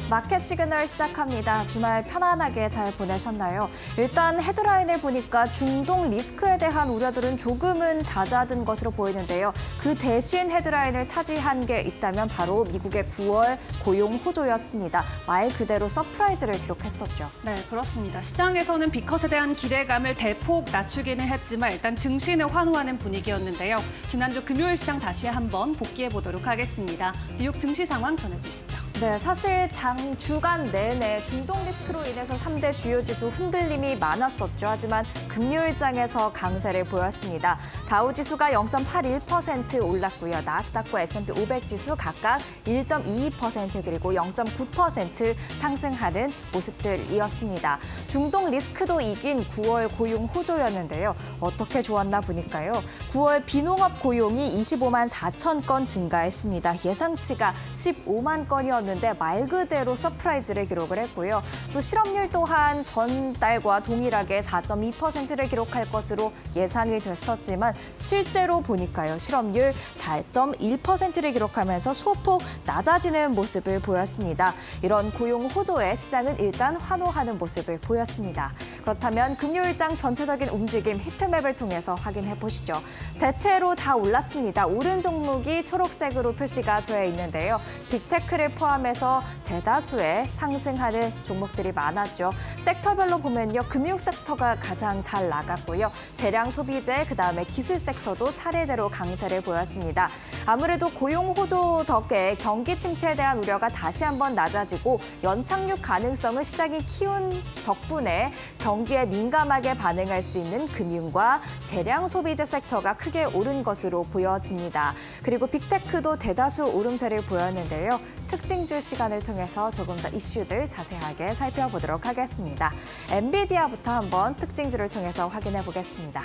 마켓 시그널 시작합니다. 주말 편안하게 잘 보내셨나요? 일단 헤드라인을 보니까 중동 리스크에 대한 우려들은 조금은 잦아든 것으로 보이는데요. 그 대신 헤드라인을 차지한 게 있다면 바로 미국의 9월 고용 호조였습니다. 말 그대로 서프라이즈를 기록했었죠. 네, 그렇습니다. 시장에서는 비컷에 대한 기대감을 대폭 낮추기는 했지만 일단 증시는 환호하는 분위기였는데요. 지난주 금요일 시장 다시 한번 복귀해 보도록 하겠습니다. 뉴욕 증시 상황 전해주시죠. 네, 사실 주간 내내 중동 리스크로 인해서 3대 주요 지수 흔들림이 많았었죠. 하지만 금요일장에서 강세를 보였습니다. 다우 지수가 0.81% 올랐고요. 나스닥과 S&P 500 지수 각각 1.22% 그리고 0.9% 상승하는 모습들이었습니다. 중동 리스크도 이긴 9월 고용 호조였는데요. 어떻게 좋았나 보니까요. 9월 비농업 고용이 25만 4천 건 증가했습니다. 예상치가 15만 건이었는데 말 그대로 서프라이즈를 기록을 했고요. 또 실업률 또한 전달과 동일하게 4.2%를 기록할 것으로 예상이 됐었지만 실제로 보니까요. 실업률 4.1%를 기록하면서 소폭 낮아지는 모습을 보였습니다. 이런 고용 호조에 시장은 일단 환호하는 모습을 보였습니다. 그렇다면 금요일장 전체적인 움직임 히트맵을 통해서 확인해 보시죠. 대체로 다 올랐습니다. 오른 종목이 초록색으로 표시가 되어 있는데요. 빅테크를 포함해서 대다수의 상승하는 종목들이 많았죠. 섹터별로 보면요. 금융 섹터가 가장 잘 나갔고요. 재량 소비재, 그다음에 기술 섹터도 차례대로 강세를 보였습니다. 아무래도 고용 호조 덕에 경기 침체에 대한 우려가 다시 한번 낮아지고 연착륙 가능성을 시장이 키운 덕분에 경기에 민감하게 반응할 수 있는 금융과 재량 소비재 섹터가 크게 오른 것으로 보여집니다. 그리고 빅테크도 대다수 오름세를 보였는데요. 특징주 시간을 통해서 조금 더 이슈들 자세하게 살펴보도록 하겠습니다. 엔비디아부터 한번 특징주를 통해서 확인해 보겠습니다.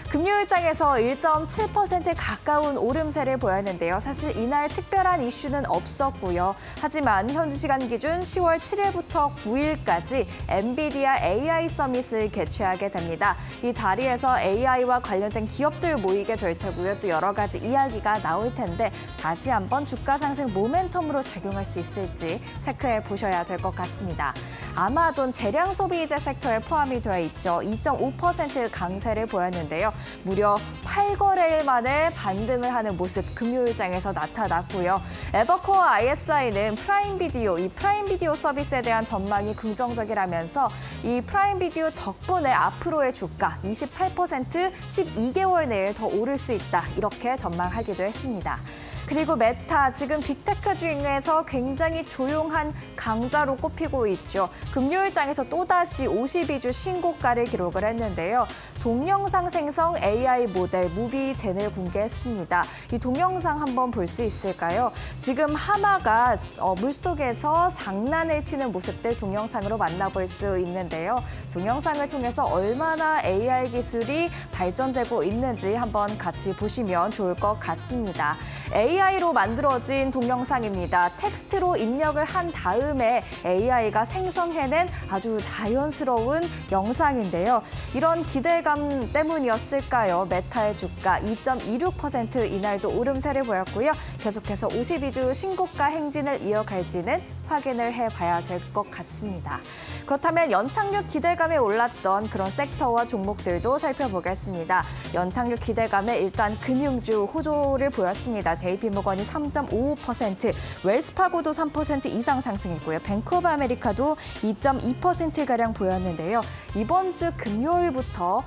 금요일장에서 1.7% 가까운 오름세를 보였는데요. 사실 이날 특별한 이슈는 없었고요. 하지만 현지 시간 기준 10월 7일부터 9일까지 엔비디아 AI 서밋을 개최하게 됩니다. 이 자리에서 AI와 관련된 기업들 모이게 될 테고요. 또 여러 가지 이야기가 나올 텐데 다시 한번 주가 상승 모멘텀으로 작용할 수 있을지 체크해 보셔야 될 것 같습니다. 아마존 재량 소비재 섹터에 포함이 되어 있죠. 2.5% 강세를 보였는데요. 무려 8거래일 만에 반등을 하는 모습 금요일장에서 나타났고요. 에버코어 ISI는 프라임 비디오 서비스에 대한 전망이 긍정적이라면서 이 프라임 비디오 덕분에 앞으로의 주가 28% 12개월 내에 더 오를 수 있다. 이렇게 전망하기도 했습니다. 그리고 메타, 지금 빅테크 중에서 굉장히 조용한 강자로 꼽히고 있죠. 금요일장에서 또다시 52주 신고가를 기록을 했는데요. 동영상 생성 AI 모델 무비젠을 공개했습니다. 이 동영상 한번 볼 수 있을까요? 지금 하마가 물속에서 장난을 치는 모습들 동영상으로 만나볼 수 있는데요. 동영상을 통해서 얼마나 AI 기술이 발전되고 있는지 한번 같이 보시면 좋을 것 같습니다. AI로 만들어진 동영상입니다. 텍스트로 입력을 한 다음에 AI가 생성해낸 아주 자연스러운 영상인데요. 이런 기대감 때문이었을까요? 메타의 주가 2.26% 이날도 오름세를 보였고요. 계속해서 52주 신고가 행진을 이어갈지는 확인을 해봐야 될 것 같습니다. 그렇다면 연착륙 기대감에 올랐던 그런 섹터와 종목들도 살펴보겠습니다. 연착륙 기대감에 일단 금융주 호조를 보였습니다. JP모건이 3.55%, 웰스파고도 3% 이상 상승했고요. 뱅크 오브 아메리카도 2.2%가량 보였는데요. 이번 주 금요일부터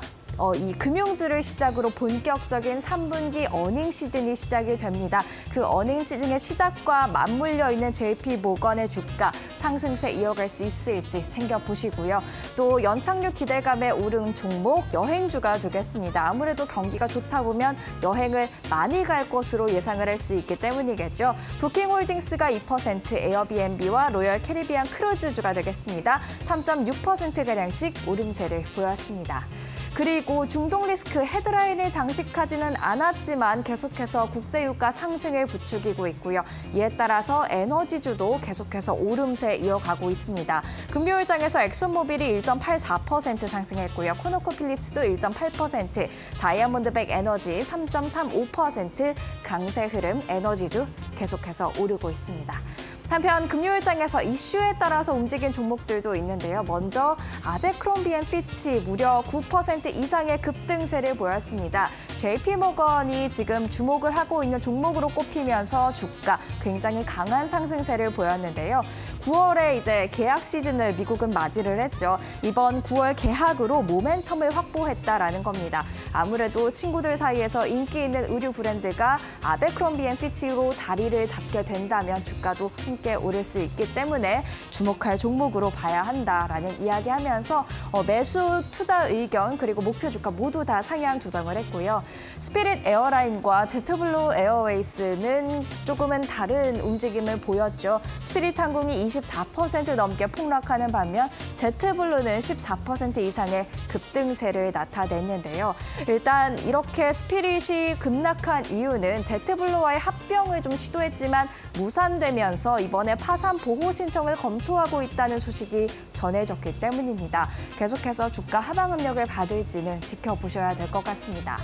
이 금융주를 시작으로 본격적인 3분기 어닝 시즌이 시작이 됩니다. 그 어닝 시즌의 시작과 맞물려 있는 JP모건의 주가 상승세 이어갈 수 있을지 챙겨보시고요. 또 연착륙 기대감에 오른 종목 여행주가 되겠습니다. 아무래도 경기가 좋다 보면 여행을 많이 갈 것으로 예상을 할 수 있기 때문이겠죠. 부킹홀딩스가 2%, 에어비앤비와 로열 캐리비안 크루즈주가 되겠습니다. 3.6%가량씩 오름세를 보였습니다. 그리고 중동 리스크 헤드라인을 장식하지는 않았지만 계속해서 국제유가 상승을 부추기고 있고요. 이에 따라서 에너지주도 계속해서 오름세 이어가고 있습니다. 금요일장에서 엑슨모빌이 1.84% 상승했고요. 코노코필립스도 1.8%, 다이아몬드백 에너지 3.35% 강세 흐름 에너지주 계속해서 오르고 있습니다. 한편 금요일장에서 이슈에 따라서 움직인 종목들도 있는데요. 먼저 아베크롬비앤피치 무려 9% 이상의 급등세를 보였습니다. JP모건이 지금 주목을 하고 있는 종목으로 꼽히면서 주가 굉장히 강한 상승세를 보였는데요. 9월에 이제 계약 시즌을 미국은 맞이를 했죠. 이번 9월 계약으로 모멘텀을 확보했다라는 겁니다. 아무래도 친구들 사이에서 인기 있는 의류 브랜드가 아베크롬비앤피치로 자리를 잡게 된다면 주가도 함께 오를 수 있기 때문에 주목할 종목으로 봐야 한다라는 이야기하면서 매수 투자 의견 그리고 목표 주가 모두 다 상향 조정을 했고요. 스피릿 에어라인과 제트블루 에어웨이스는 조금은 다른 움직임을 보였죠. 스피릿 항공이 24% 넘게 폭락하는 반면 제트블루는 14% 이상의 급등세를 나타냈는데요. 일단 이렇게 스피릿이 급락한 이유는 제트블루와의 합병을 좀 시도했지만 무산되면서 이번에 파산 보호 신청을 검토하고 있다는 소식이 전해졌기 때문입니다. 계속해서 주가 하방 압력을 받을지는 지켜보셔야 될 것 같습니다.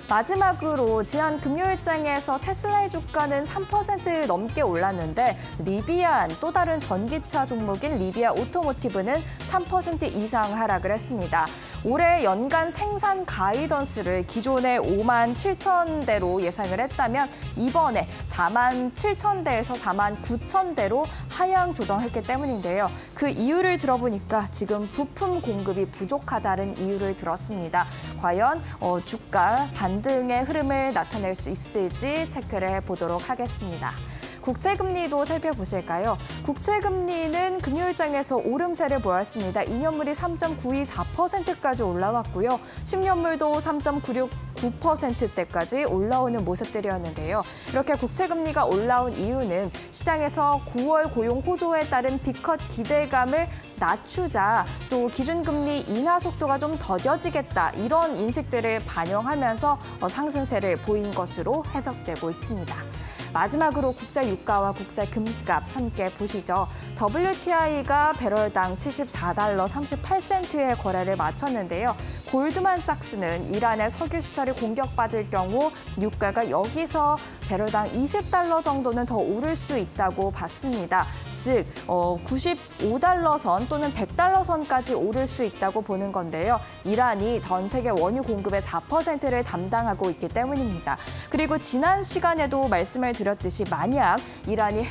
마지막으로 지난 금요일장에서 테슬라의 주가는 3% 넘게 올랐는데 리비안 또 다른 전기차 종목인 리비아 오토모티브는 3% 이상 하락을 했습니다. 올해 연간 생산 가이던스를 기존의 5만 7천 대로 예상을 했다면 이번에 4만 7천 대에서 4만 9천 대로 하향 조정했기 때문인데요. 그 이유를 들어보니까 지금 부품 공급이 부족하다는 이유를 들었습니다. 과연 주가 반등의 흐름을 나타낼 수 있을지 체크를 해보도록 하겠습니다. 국채금리도 살펴보실까요? 국채금리는 금요일장에서 오름세를 보였습니다. 2년물이 3.924%까지 올라왔고요. 10년물도 3.969%대까지 올라오는 모습들이었는데요. 이렇게 국채금리가 올라온 이유는 시장에서 9월 고용 호조에 따른 B컷 기대감을 낮추자 또 기준금리 인하 속도가 좀 더뎌지겠다 이런 인식들을 반영하면서 상승세를 보인 것으로 해석되고 있습니다. 마지막으로 국제 유가와 국제 금값 함께 보시죠. WTI가 배럴당 74달러 38센트의 거래를 마쳤는데요. 골드만삭스는 이란의 석유 시설이 공격받을 경우 유가가 여기서 배럴당 20달러 정도는 더 오를 수 있다고 봤습니다. 즉 95달러 선 또는 100달러 선까지 오를 수 있다고 보는 건데요. 이란이 전 세계 원유 공급의 4%를 담당하고 있기 때문입니다. 그리고 지난 시간에도 말씀을 드렸듯이 만약 이란이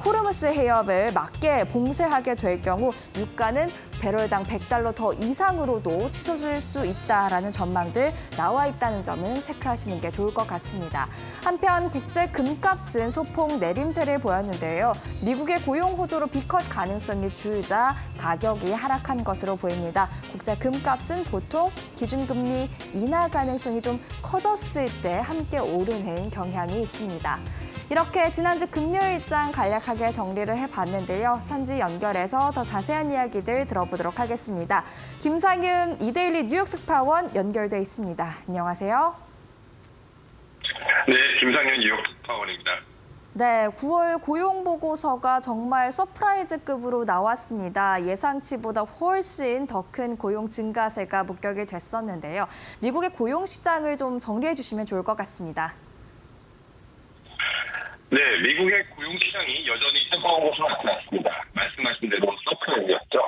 호르무스 해협을 맞게 봉쇄하게 될 경우 유가는 배럴당 100달러 더 이상으로도 치솟을 수 있다라는 전망들 나와 있다는 점은 체크하시는 게 좋을 것 같습니다. 한편 국제 금값은 소폭 내림세를 보였는데요. 미국의 고용 호조로 B컷 가능성이 줄자 가격이 하락한 것으로 보입니다. 국제 금값은 보통 기준금리 인하 가능성이 좀 커졌을 때 함께 오르는 경향이 있습니다. 이렇게 지난주 금요일장 간략하게 정리를 해봤는데요. 현지 연결해서 더 자세한 이야기들 들어보도록 하겠습니다. 김상윤 이데일리 뉴욕 특파원 연결돼 있습니다. 안녕하세요. 네, 김상윤 뉴욕 특파원입니다. 네, 9월 고용보고서가 정말 서프라이즈급으로 나왔습니다. 예상치보다 훨씬 더 큰 고용 증가세가 목격이 됐었는데요. 미국의 고용 시장을 좀 정리해 주시면 좋을 것 같습니다. 네, 미국의 고용시장이 여전히 뜨거운 것으로 나타났습니다. 말씀하신 대로 서프라이즈였죠.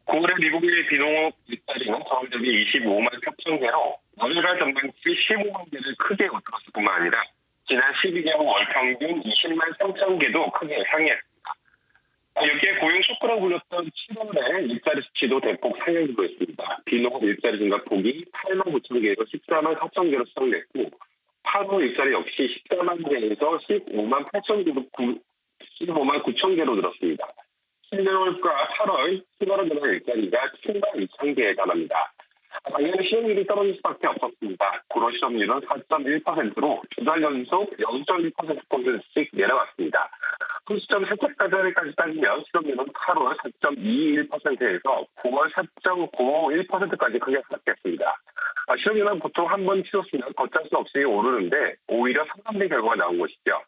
9월에 미국의 비농업 일자리는 전월 대비 25만 4천 개로 월요일 전반치 15만 개를 크게 거슬렀을 뿐만 아니라 지난 12개월 월 평균 20만 3천 개도 크게 상회했습니다. 여기에 고용 쇼크라고 불렸던 7월에 일자리 수치도 대폭 상향되고 있습니다. 비농업 일자리 증가폭이 8만 9천 개에서 14만 4천 개로 수정됐고 8월 일자리 역시 14만 개에서 15만 9천 개로 늘었습니다. 12월과 8월, 10월에 들어 일자리가 7만 2천 개에 달합니다. 당연히 실업률이 떨어질 수밖에 없었습니다. 9월 실업률은 4.1%로 두 달 연속 0.1%포인트씩 내려왔습니다. 그 시점 세차까지 따지면 실업률은 8월 4.21%에서 9월 4.51%까지 크게 하락했습니다. 실업률은 보통 한 번 치솟으면 걷잡을 수 없이 오르는데 오히려 상반된 결과가 나온 것이죠.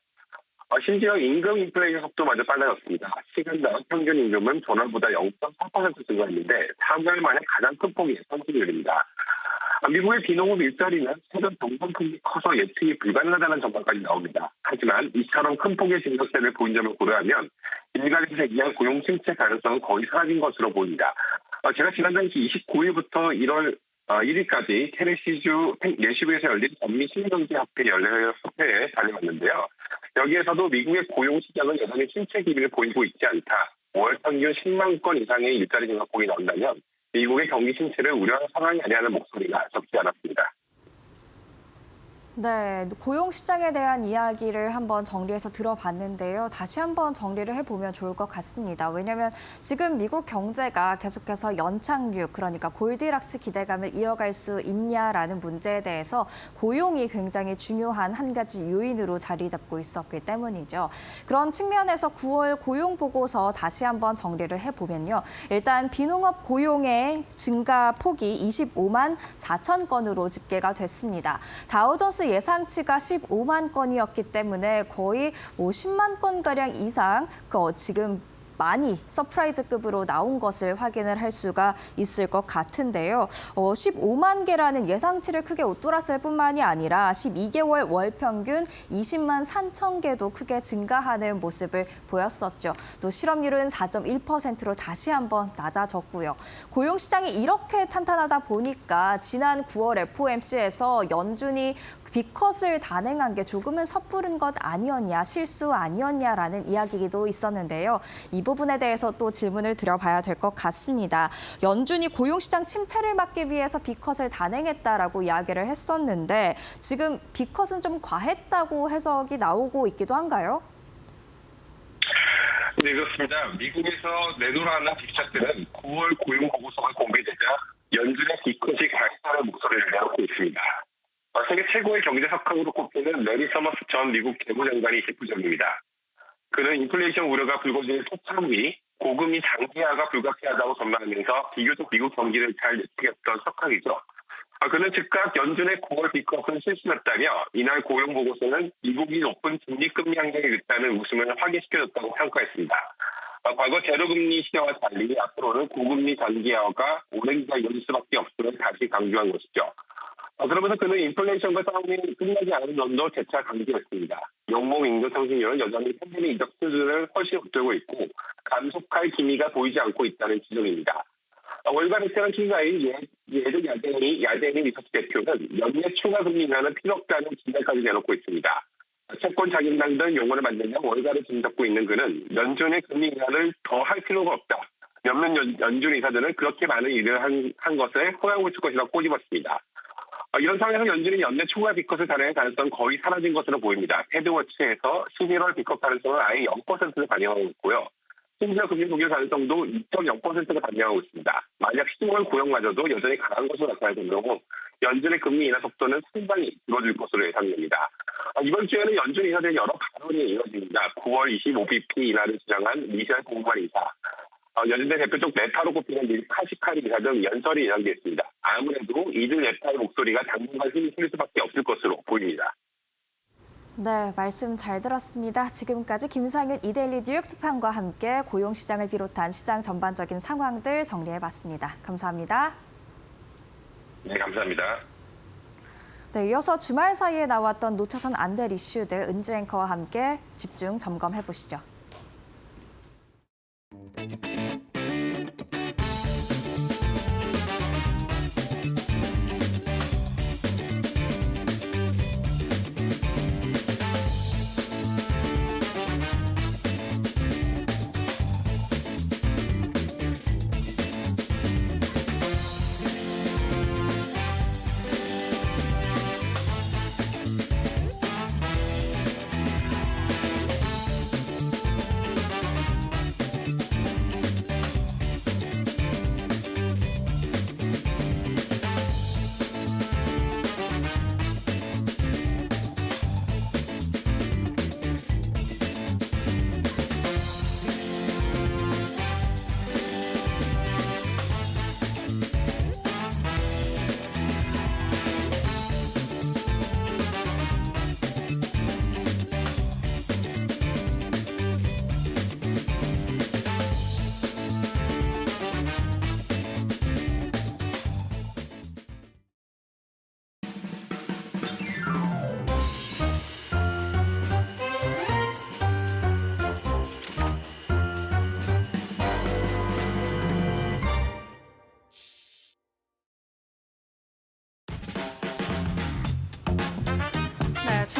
심지어 임금 인플레이션 속도마저 빨라졌습니다. 시간당 평균 임금은 전월보다 0.4% 증가했는데 4개월 만에 가장 큰 폭이 성장률입니다. 미국의 비농업 일자리는 세전 동성폭이 커서 예측이 불가능하다는 전망까지 나옵니다. 하지만 이처럼 큰 폭의 증가세를 보인 점을 고려하면 일각에서 제기한 고용 침체 가능성은 거의 사라진 것으로 보입니다. 제가 지난 당시 29일부터 1월 1일까지 테네시주 내시부에서 열린 전미 신경제협회 연례협회에 다녀왔는데요. 여기에서도 미국의 고용 시장은 여전히 침체 기미를 보이고 있지 않다. 월 평균 10만 건 이상의 일자리 증가폭이 나온다면 미국의 경기 침체를 우려하는 상황이 아니라는 목소리가 적지 않았습니다. 네, 고용 시장에 대한 이야기를 한번 정리해서 들어봤는데요. 다시 한번 정리를 해보면 좋을 것 같습니다. 왜냐하면 지금 미국 경제가 계속해서 연착륙, 그러니까 골디락스 기대감을 이어갈 수 있냐라는 문제에 대해서 고용이 굉장히 중요한 한 가지 요인으로 자리 잡고 있었기 때문이죠. 그런 측면에서 9월 고용 보고서 다시 한번 정리를 해보면요. 일단 비농업 고용의 증가 폭이 25만 4천 건으로 집계가 됐습니다. 다우존스 예상치가 15만 건이었기 때문에 거의 10만 건가량 이상 지금 많이 서프라이즈급으로 나온 것을 확인을 할 수가 있을 것 같은데요. 15만 개라는 예상치를 크게 웃돌았을 뿐만이 아니라 12개월 월 평균 20만 3천 개도 크게 증가하는 모습을 보였었죠. 또 실업률은 4.1%로 다시 한번 낮아졌고요. 고용시장이 이렇게 탄탄하다 보니까 지난 9월 FOMC에서 연준이 B컷을 단행한 게 조금은 섣부른 것 아니었냐, 실수 아니었냐라는 이야기도 있었는데요. 이 부분에 대해서 또 질문을 드려봐야 될 것 같습니다. 연준이 고용시장 침체를 막기 위해서 B컷을 단행했다라고 이야기를 했었는데 지금 B컷은 좀 과했다고 해석이 나오고 있기도 한가요? 네, 그렇습니다. 미국에서 내놓으라는 빅차트는 9월 고용 보고서가 공개되자 연준의 B컷이 과했다는 목소리를 내놓고 있습니다. 세계 최고의 경제 석학으로 꼽히는 레리 서머스 전 미국 재무장관이 직부적입니다. 그는 인플레이션 우려가 불거지는 초창 위 고금리 장기화가 불가피하다고 전망하면서 비교적 미국 경기를 잘 예측했던 석학이죠. 그는 즉각 연준의 9월 B컷은 실수였다며 이날 고용 보고서는 미국이 높은 중립금리 환경에 있다는 웃음을 확인시켜줬다고 평가했습니다. 과거 제로금리 시대와 달리 앞으로는 고금리 장기화가 오랜 기간 이어질 수밖에 없음을 다시 강조한 것이죠. 그러면서 그는 인플레이션과 싸움이 끝나지 않은 점도 재차 강조했습니다. 연봉 임금 상승률은 여전히 팬데믹 이적 수준을 훨씬 앞두고 있고 감속할 기미가 보이지 않고 있다는 지적입니다. 월간 엑셀런 기자인 예전 야데니 리서치 대표는 연내 추가 금리 인하는 필요 없다는 진단까지 내놓고 있습니다. 채권 자금당 등 용어를 만들며 월가를 짐잡고 있는 그는 연준의 금리 인하를 더 할 필요가 없다. 몇몇 연준 이사들은 그렇게 많은 일을 한 것에 허용을 줄 것이라고 꼬집었습니다. 이런 상황에서 연준이 연내 추가 B컷을 단행할 가능성은 거의 사라진 것으로 보입니다. 패드워치에서 11월 B컷 가능성은 아예 0%를 반영하고 있고요. 심지어 금리 동결 가능성도 2.0%를 반영하고 있습니다. 만약 10월 고용마저도 여전히 강한 것으로 나타날 정도로 연준의 금리 인하 속도는 상당히 줄어들 것으로 예상됩니다. 이번 주에는 연준 이사들의 여러 발언이 이어집니다. 9월 25bp 인하를 주장한 미셸 공무원 이사, 연준의 대표적 네타로 꼽히는 닐 카시카리 이사 등 연설이 예상되어 있습니다. 아무래도 이들 네타의 목소리가 당분간 힘이 실릴 수밖에 없을 것으로 보입니다. 네, 말씀 잘 들었습니다. 지금까지 김상윤 이데일리 뉴욕 특판과 함께 고용시장을 비롯한 시장 전반적인 상황들 정리해봤습니다. 감사합니다. 네, 감사합니다. 네, 이어서 주말 사이에 나왔던 놓쳐선 안 될 이슈들 은주 앵커와 함께 집중 점검해보시죠.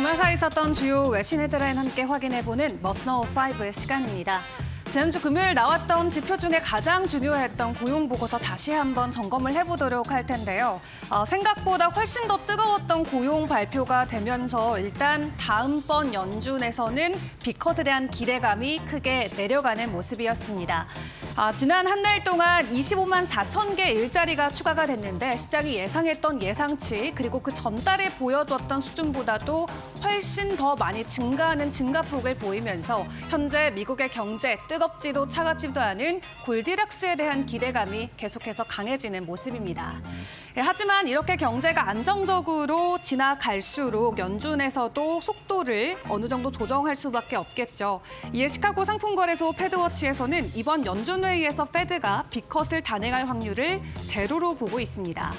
주말 사이 있었던 주요 외신 헤드라인 함께 확인해보는 머스너 5의 시간입니다. 지난주 금요일 나왔던 지표 중에 가장 중요했던 고용보고서 다시 한번 점검을 해보도록 할 텐데요. 생각보다 훨씬 더 뜨거웠던 고용 발표가 되면서 일단 다음번 연준에서는 빅컷에 대한 기대감이 크게 내려가는 모습이었습니다. 지난 한 달 동안 25만 4천 개 일자리가 추가가 됐는데 시장이 예상했던 예상치 그리고 그 전달에 보여줬던 수준보다도 훨씬 더 많이 증가하는 증가폭을 보이면서 현재 미국의 경제 뜨겁지도 차갑지도 않은 골디락스에 대한 기대감이 계속해서 강해지는 모습입니다. 하지만 이렇게 경제가 안정적으로 지나갈수록 연준에서도 속도를 어느 정도 조정할 수밖에 없겠죠. 이에 시카고 상품거래소 패드워치에서는 이번 연준회의에서 패드가 빅컷을 단행할 확률을 제로로 보고 있습니다.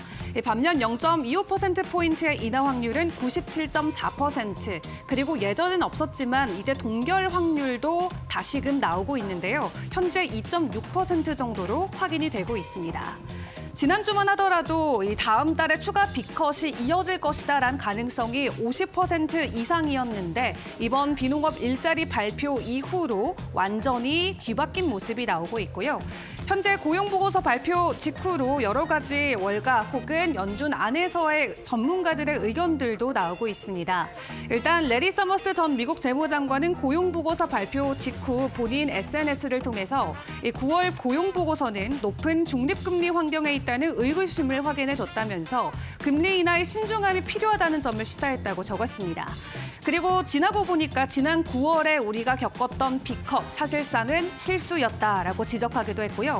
반면 0.25%포인트의 인하 확률은 97.4%, 그리고 예전엔 없었지만 이제 동결 확률도 다시금 나오고 있는데요. 현재 2.6% 정도로 확인이 되고 있습니다. 지난주만 하더라도 이 다음 달에 추가 빅컷이 이어질 것이다라는 가능성이 50% 이상이었는데 이번 비농업 일자리 발표 이후로 완전히 뒤바뀐 모습이 나오고 있고요. 현재 고용보고서 발표 직후로 여러 가지 월가 혹은 연준 안에서의 전문가들의 의견들도 나오고 있습니다. 일단 레리 서머스 전 미국 재무장관은 고용보고서 발표 직후 본인 SNS를 통해서 9월 고용보고서는 높은 중립금리 환경에 있다는 의구심을 확인해줬다면서 금리 인하에 신중함이 필요하다는 점을 시사했다고 적었습니다. 그리고 지나고 보니까 지난 9월에 우리가 겪었던 빅컷 사실상은 실수였다라고 지적하기도 했고요.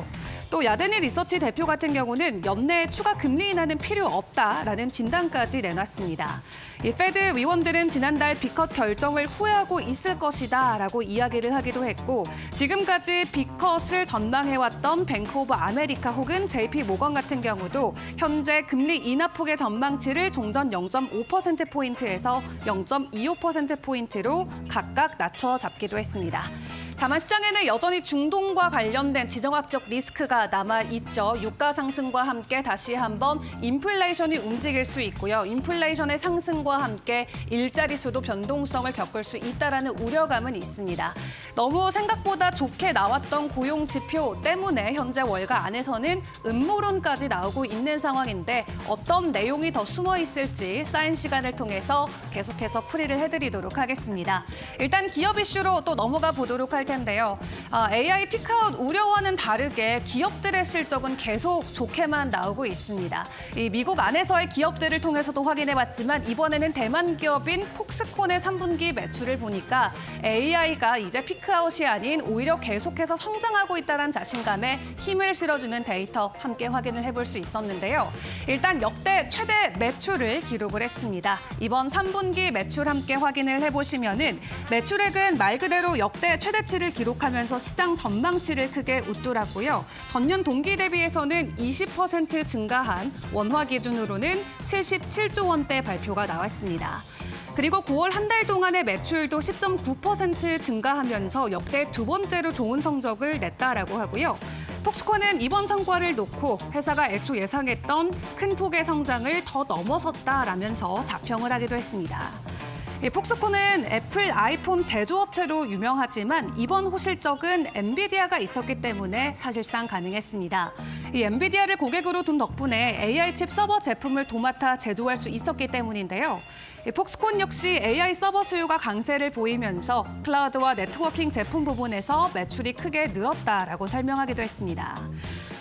또 야데니 리서치 대표 같은 경우는 연내에 추가 금리 인하는 필요 없다라는 진단까지 내놨습니다. 이 패드 위원들은 지난달 빅컷 결정을 후회하고 있을 것이다라고 이야기를 하기도 했고 지금까지 빅컷을 전망해왔던 뱅크 오브 아메리카 혹은 JP 모건 같은 경우도 현재 금리 인하폭의 전망치를 종전 0.5%포인트에서 0.25%포인트로 각각 낮춰 잡기도 했습니다. 다만 시장에는 여전히 중동과 관련된 지정학적 리스크가 남아있죠. 유가 상승과 함께 다시 한번 인플레이션이 움직일 수 있고요. 인플레이션의 상승과 함께 일자리 수도 변동성을 겪을 수 있다라는 우려감은 있습니다. 너무 생각보다 좋게 나왔던 고용 지표 때문에 현재 월가 안에서는 음모론까지 나오고 있는 상황인데 어떤 내용이 더 숨어 있을지 쌓인 시간을 통해서 계속해서 풀이를 해드리도록 하겠습니다. 일단 기업 이슈로 또 넘어가 보도록 할 텐데요. AI 피크아웃 우려와는 다르게 기업들의 실적은 계속 좋게만 나오고 있습니다. 이 미국 안에서의 기업들을 통해서도 확인해봤지만 이번에는 대만 기업인 폭스콘의 3분기 매출을 보니까 AI가 이제 피크아웃이 아닌 오히려 계속해서 성장하고 있다는 자신감에 힘을 실어주는 데이터 함께 확인을 해볼 수 있었는데요. 일단 역대 최대 매출을 기록을 했습니다. 이번 3분기 매출 함께 확인을 해보시면은 매출액은 말 그대로 역대 최대치를 기록하면서 시장 전망치를 크게 웃돌았고요. 전년 동기 대비해서는 20% 증가한 원화 기준으로는 77조 원대 발표가 나왔습니다. 그리고 9월 한 달 동안의 매출도 10.9% 증가하면서 역대 두 번째로 좋은 성적을 냈다라고 하고요. 폭스콘은 이번 성과를 놓고 회사가 애초 예상했던 큰 폭의 성장을 더 넘어섰다라면서 자평을 하기도 했습니다. 폭스콘은 애플 아이폰 제조업체로 유명하지만 이번 호실적은 엔비디아가 있었기 때문에 사실상 가능했습니다. 이 엔비디아를 고객으로 둔 덕분에 AI 칩 서버 제품을 도맡아 제조할 수 있었기 때문인데요. 폭스콘 역시 AI 서버 수요가 강세를 보이면서 클라우드와 네트워킹 제품 부분에서 매출이 크게 늘었다라고 설명하기도 했습니다.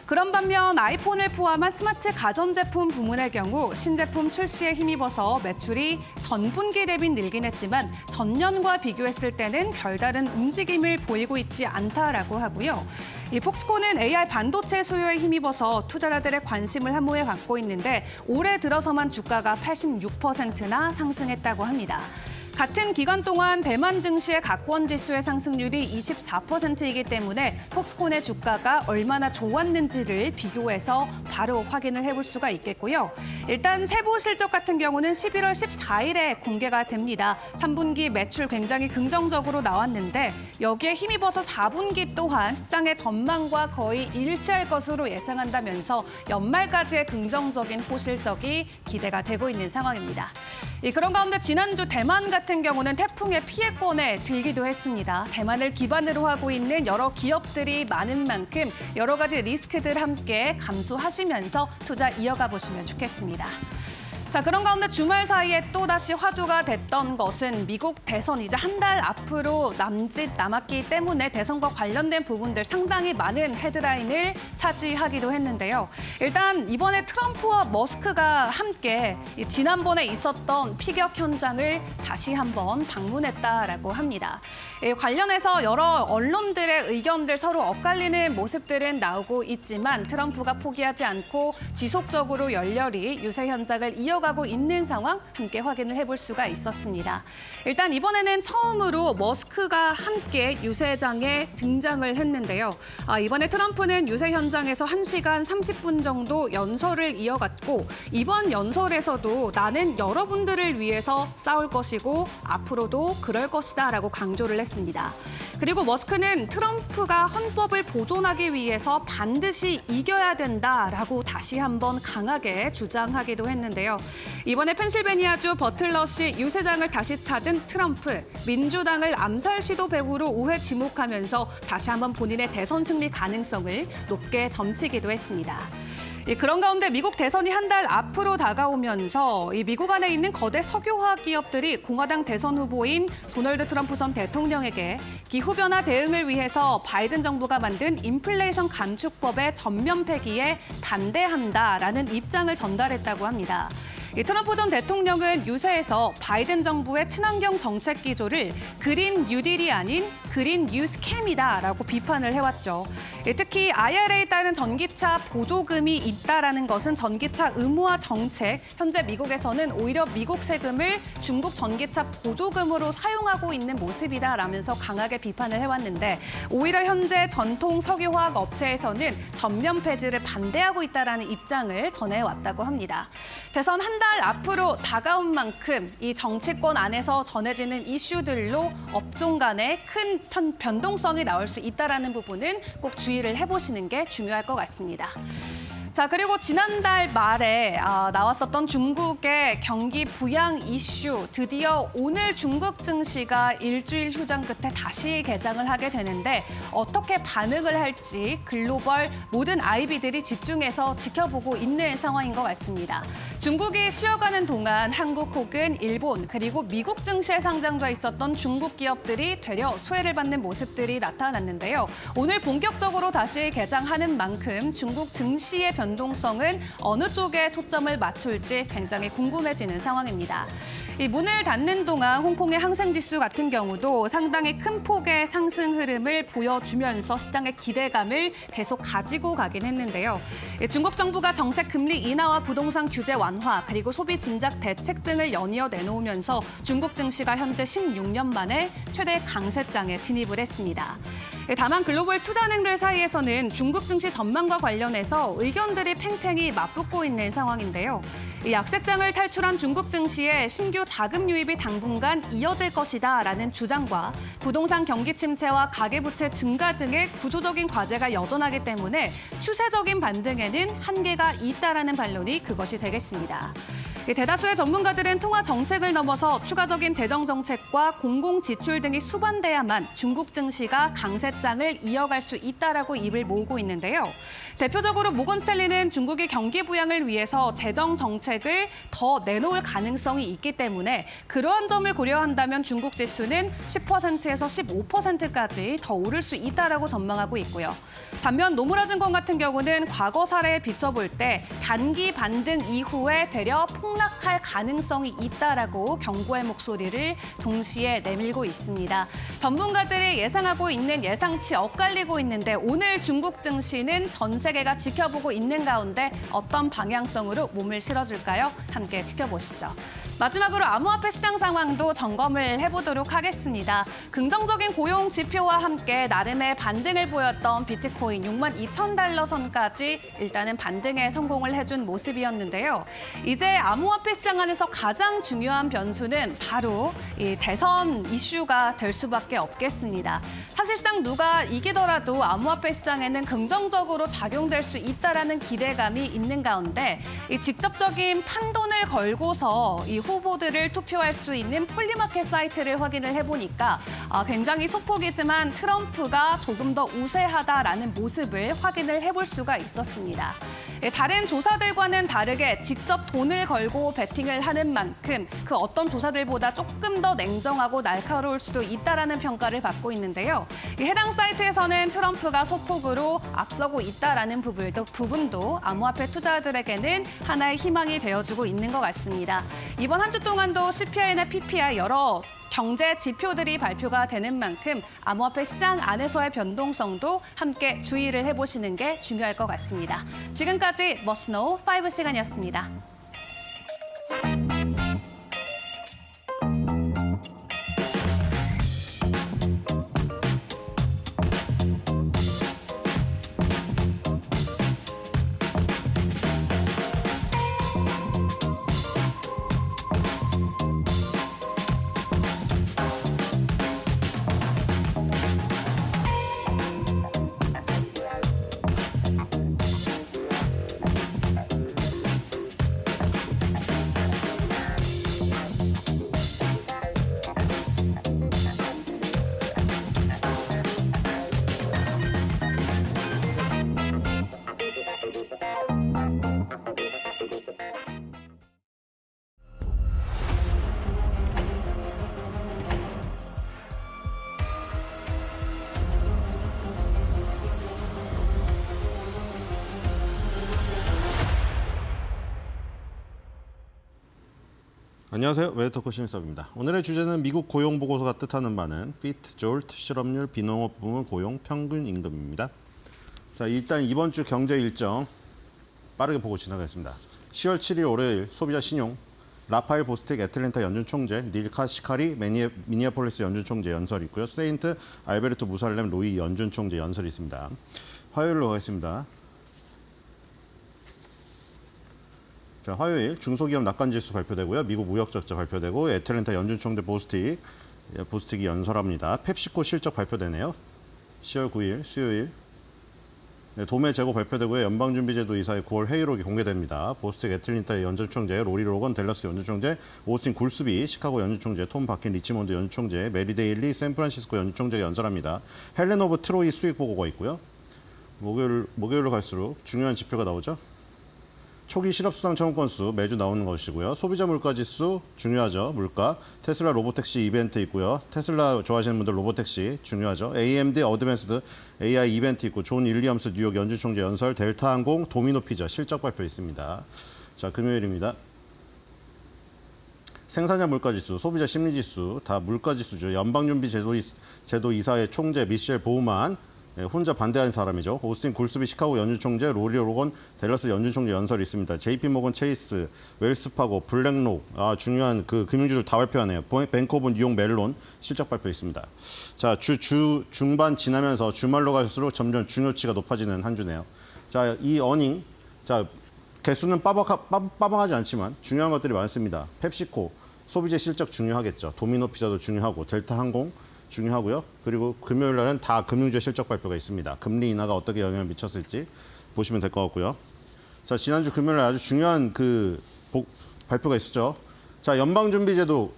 그런 반면 아이폰을 포함한 스마트 가전제품 부문의 경우 신제품 출시에 힘입어서 매출이 전분기 대비 늘긴 했지만 전년과 비교했을 때는 별다른 움직임을 보이고 있지 않다라고 하고요. 이 폭스콘은 AI 반도체 수요에 힘입어서 투자자들의 관심을 한 몸에 갖고 있는데 올해 들어서만 주가가 86%나 상승했다고 합니다. 같은 기간 동안 대만 증시의 각권 지수의 상승률이 24%이기 때문에 폭스콘의 주가가 얼마나 좋았는지를 비교해서 바로 확인을 해볼 수가 있겠고요. 일단 세부 실적 같은 경우는 11월 14일에 공개가 됩니다. 3분기 매출 굉장히 긍정적으로 나왔는데 여기에 힘입어서 4분기 또한 시장의 전망과 거의 일치할 것으로 예상한다면서 연말까지의 긍정적인 호실적이 기대가 되고 있는 상황입니다. 그런 가운데 지난주 대만 같은 경우는 태풍의 피해권에 들기도 했습니다. 대만을 기반으로 하고 있는 여러 기업들이 많은 만큼 여러 가지 리스크들 함께 감수하시면서 투자 이어가 보시면 좋겠습니다. 자, 그런 가운데 주말 사이에 또다시 화두가 됐던 것은 미국 대선 이제 한 달 앞으로 남았기 때문에 대선과 관련된 부분들 상당히 많은 헤드라인을 차지하기도 했는데요. 일단 이번에 트럼프와 머스크가 함께 지난번에 있었던 피격 현장을 다시 한번 방문했다라고 합니다. 관련해서 여러 언론들의 의견들 서로 엇갈리는 모습들은 나오고 있지만 트럼프가 포기하지 않고 지속적으로 열렬히 유세 현장을 이어가고 있는 상황 함께 확인을 해볼 수가 있었습니다. 일단 이번에는 처음으로 머스크가 함께 유세장에 등장을 했는데요. 이번에 트럼프는 유세 현장에서 1시간 30분 정도 연설을 이어갔고 이번 연설에서도 나는 여러분들을 위해서 싸울 것이고 앞으로도 그럴 것이다라고 강조를 했습니다. 그리고 머스크는 트럼프가 헌법을 보존하기 위해서 반드시 이겨야 된다라고 다시 한번 강하게 주장하기도 했는데요. 이번에 펜실베니아주 버틀러시 유세장을 다시 찾은 트럼프, 민주당을 암살 시도 배후로 우회 지목하면서 다시 한번 본인의 대선 승리 가능성을 높게 점치기도 했습니다. 그런 가운데 미국 대선이 한 달 앞으로 다가오면서 미국 안에 있는 거대 석유화학 기업들이 공화당 대선 후보인 도널드 트럼프 전 대통령에게 기후변화 대응을 위해서 바이든 정부가 만든 인플레이션 감축법의 전면 폐기에 반대한다라는 입장을 전달했다고 합니다. 트럼프 전 대통령은 유세에서 바이든 정부의 친환경 정책 기조를 그린 뉴딜이 아닌 그린 뉴 스캠이다라고 비판을 해왔죠. 특히 IRA에 따른 전기차 보조금이 있다라는 것은 전기차 의무화 정책, 현재 미국에서는 오히려 미국 세금을 중국 전기차 보조금으로 사용하고 있는 모습이다라면서 강하게 비판을 해왔는데 오히려 현재 전통 석유화학 업체에서는 전면 폐지를 반대하고 있다라는 입장을 전해왔다고 합니다. 대선 한 달 앞으로 다가온 만큼 이 정치권 안에서 전해지는 이슈들로 업종 간에 큰 변동성이 나올 수 있다는 부분은 꼭 주의를 해보시는 게 중요할 것 같습니다. 자, 그리고 지난달 말에 나왔었던 중국의 경기 부양 이슈, 드디어 오늘 중국 증시가 일주일 휴장 끝에 다시 개장을 하게 되는데 어떻게 반응을 할지 글로벌 모든 IB들이 집중해서 지켜보고 있는 상황인 것 같습니다. 중국이 쉬어가는 동안 한국 혹은 일본 그리고 미국 증시에 상장돼 있었던 중국 기업들이 되려 수혜를 받는 모습들이 나타났는데요. 오늘 본격적으로 다시 개장하는 만큼 중국 증시의 변동성은 어느 쪽에 초점을 맞출지 굉장히 궁금해지는 상황입니다. 이 문을 닫는 동안 홍콩의 항생지수 같은 경우도 상당히 큰 폭의 상승 흐름을 보여주면서 시장의 기대감을 계속 가지고 가긴 했는데요. 중국 정부가 정책 금리 인하와 부동산 규제 완화 그리고 소비 진작 대책 등을 연이어 내놓으면서 중국 증시가 현재 16년 만에 최대 강세장에 진입을 했습니다. 다만 글로벌 투자은행들 사이에서는 중국 증시 전망과 관련해서 의견들이 팽팽히 맞붙고 있는 상황인데요. 이 약세장을 탈출한 중국 증시에 신규 자금 유입이 당분간 이어질 것이다라는 주장과 부동산 경기 침체와 가계부채 증가 등의 구조적인 과제가 여전하기 때문에 추세적인 반등에는 한계가 있다라는 반론이 그것이 되겠습니다. 대다수의 전문가들은 통화 정책을 넘어서 추가적인 재정 정책과 공공 지출 등이 수반돼야만 중국 증시가 강세장을 이어갈 수 있다라고 입을 모으고 있는데요. 대표적으로 모건 스탠리는 중국의 경기 부양을 위해서 재정 정책을 더 내놓을 가능성이 있기 때문에 그러한 점을 고려한다면 중국 지수는 10%에서 15%까지 더 오를 수 있다라고 전망하고 있고요. 반면 노무라 증권 같은 경우는 과거 사례에 비춰볼 때 단기 반등 이후에 되려 폭락할 가능성이 있다라고 경고의 목소리를 동시에 내밀고 있습니다. 전문가들이 예상하고 있는 예상치 엇갈리고 있는데 오늘 중국 증시는 전 세계가 지켜보고 있는 가운데 어떤 방향성으로 몸을 실어줄까요? 함께 지켜보시죠. 마지막으로 암호화폐 시장 상황도 점검을 해보도록 하겠습니다. 긍정적인 고용 지표와 함께 나름의 반등을 보였던 비트코인 62,000달러 선까지 일단은 반등에 성공을 해준 모습이었는데요. 이제 암호화폐 시장 안에서 가장 중요한 변수는 바로 이 대선 이슈가 될 수밖에 없겠습니다. 사실상 누가 이기더라도 암호화폐 시장에는 긍정적으로 작용될 수 있다라는 기대감이 있는 가운데 이 직접적인 판돈을 걸고서 이 후보들을 투표할 수 있는 폴리마켓 사이트를 확인을 해보니까 굉장히 소폭이지만 트럼프가 조금 더 우세하다라는 모습을 확인을 해볼 수가 있었습니다. 다른 조사들과는 다르게 직접 돈을 걸고 베팅을 하는 만큼 그 어떤 조사들보다 조금 더 냉정하고 날카로울 수도 있다라는 평가를 받고 있는데요. 해당 사이트에서는 트럼프가 소폭으로 앞서고 있다라는 부분도 암호화폐 투자자들에게는 하나의 희망이 되어주고 있는 것 같습니다. 이번 한 주 동안도 CPI나 PPI 여러 경제 지표들이 발표가 되는 만큼 암호화폐 시장 안에서의 변동성도 함께 주의를 해보시는 게 중요할 것 같습니다. 지금까지 머스노우 5 시간이었습니다. 안녕하세요. 웨이터코 신일섭입니다. 오늘의 주제는 미국 고용 보고서가 뜻하는 바는 피트, 졸트, 실업률, 비농업 부문 고용 평균 임금입니다. 자, 일단 이번 주 경제 일정 빠르게 보고 지나가겠습니다. 10월 7일 월요일 소비자 신용, 라파엘 보스틱 애틀랜타 연준 총재, 닐 카시카리 미니애폴리스 연준 총재 연설이 있고요. 세인트 알베르토 무살렘 로이 연준 총재 연설이 있습니다. 화요일로 가겠습니다. 자, 화요일 중소기업 낙관지수 발표되고요. 미국 무역적자 발표되고 애틀랜타 연준 총재 보스틱이 연설합니다. 펩시코 실적 발표되네요. 10월 9일 수요일 도매 재고 발표되고요. 연방준비제도 이사의 9월 회의록이 공개됩니다. 보스틱 애틀랜타 연준 총재, 로리 로건 댈러스 연준 총재, 오스틴 굴스비 시카고 연준 총재, 톰 바킨 리치몬드 연준 총재, 메리 데일리 샌프란시스코 연준 총재가 연설합니다. 헬렌 오브 트로이 수익 보고가 있고요. 목요일로 갈수록 중요한 지표가 나오죠. 초기 실업수당 청구 건수 매주 나오는 것이고요. 소비자 물가지수 중요하죠. 물가. 테슬라 로보택시 이벤트 있고요. 테슬라 좋아하시는 분들 로보택시 중요하죠. AMD 어드밴스드 AI 이벤트 있고 존 윌리엄스 뉴욕 연준 총재 연설, 델타항공, 도미노 피자 실적 발표 있습니다. 자, 금요일입니다. 생산자 물가지수, 소비자 심리지수 다 물가지수죠. 연방준비제도 이사의 총재 미셸 보우만 혼자 반대하는 사람이죠. 오스틴 굴스비 시카고 연준 총재, 로리 로건 댈러스 연준 총재 연설이 있습니다. JP 모건 체이스, 웰스파고, 블랙록 중요한 그 금융주들 다 발표하네요. 뱅크 오브 뉴욕 멜론 실적 발표 있습니다. 자, 주 중반 지나면서 주말로 갈수록 점점 중요치가 높아지는 한 주네요. 자, 이 어닝, 자 개수는 빠방하지 않지만 중요한 것들이 많습니다. 펩시코, 소비재 실적 중요하겠죠. 도미노 피자도 중요하고 델타 항공 중요하고요. 그리고 금요일 날은 다 금융주의 실적 발표가 있습니다. 금리 인하가 어떻게 영향을 미쳤을지 보시면 될 것 같고요. 자, 지난주 금요일 날 아주 중요한 발표가 있었죠. 자, 연방준비제도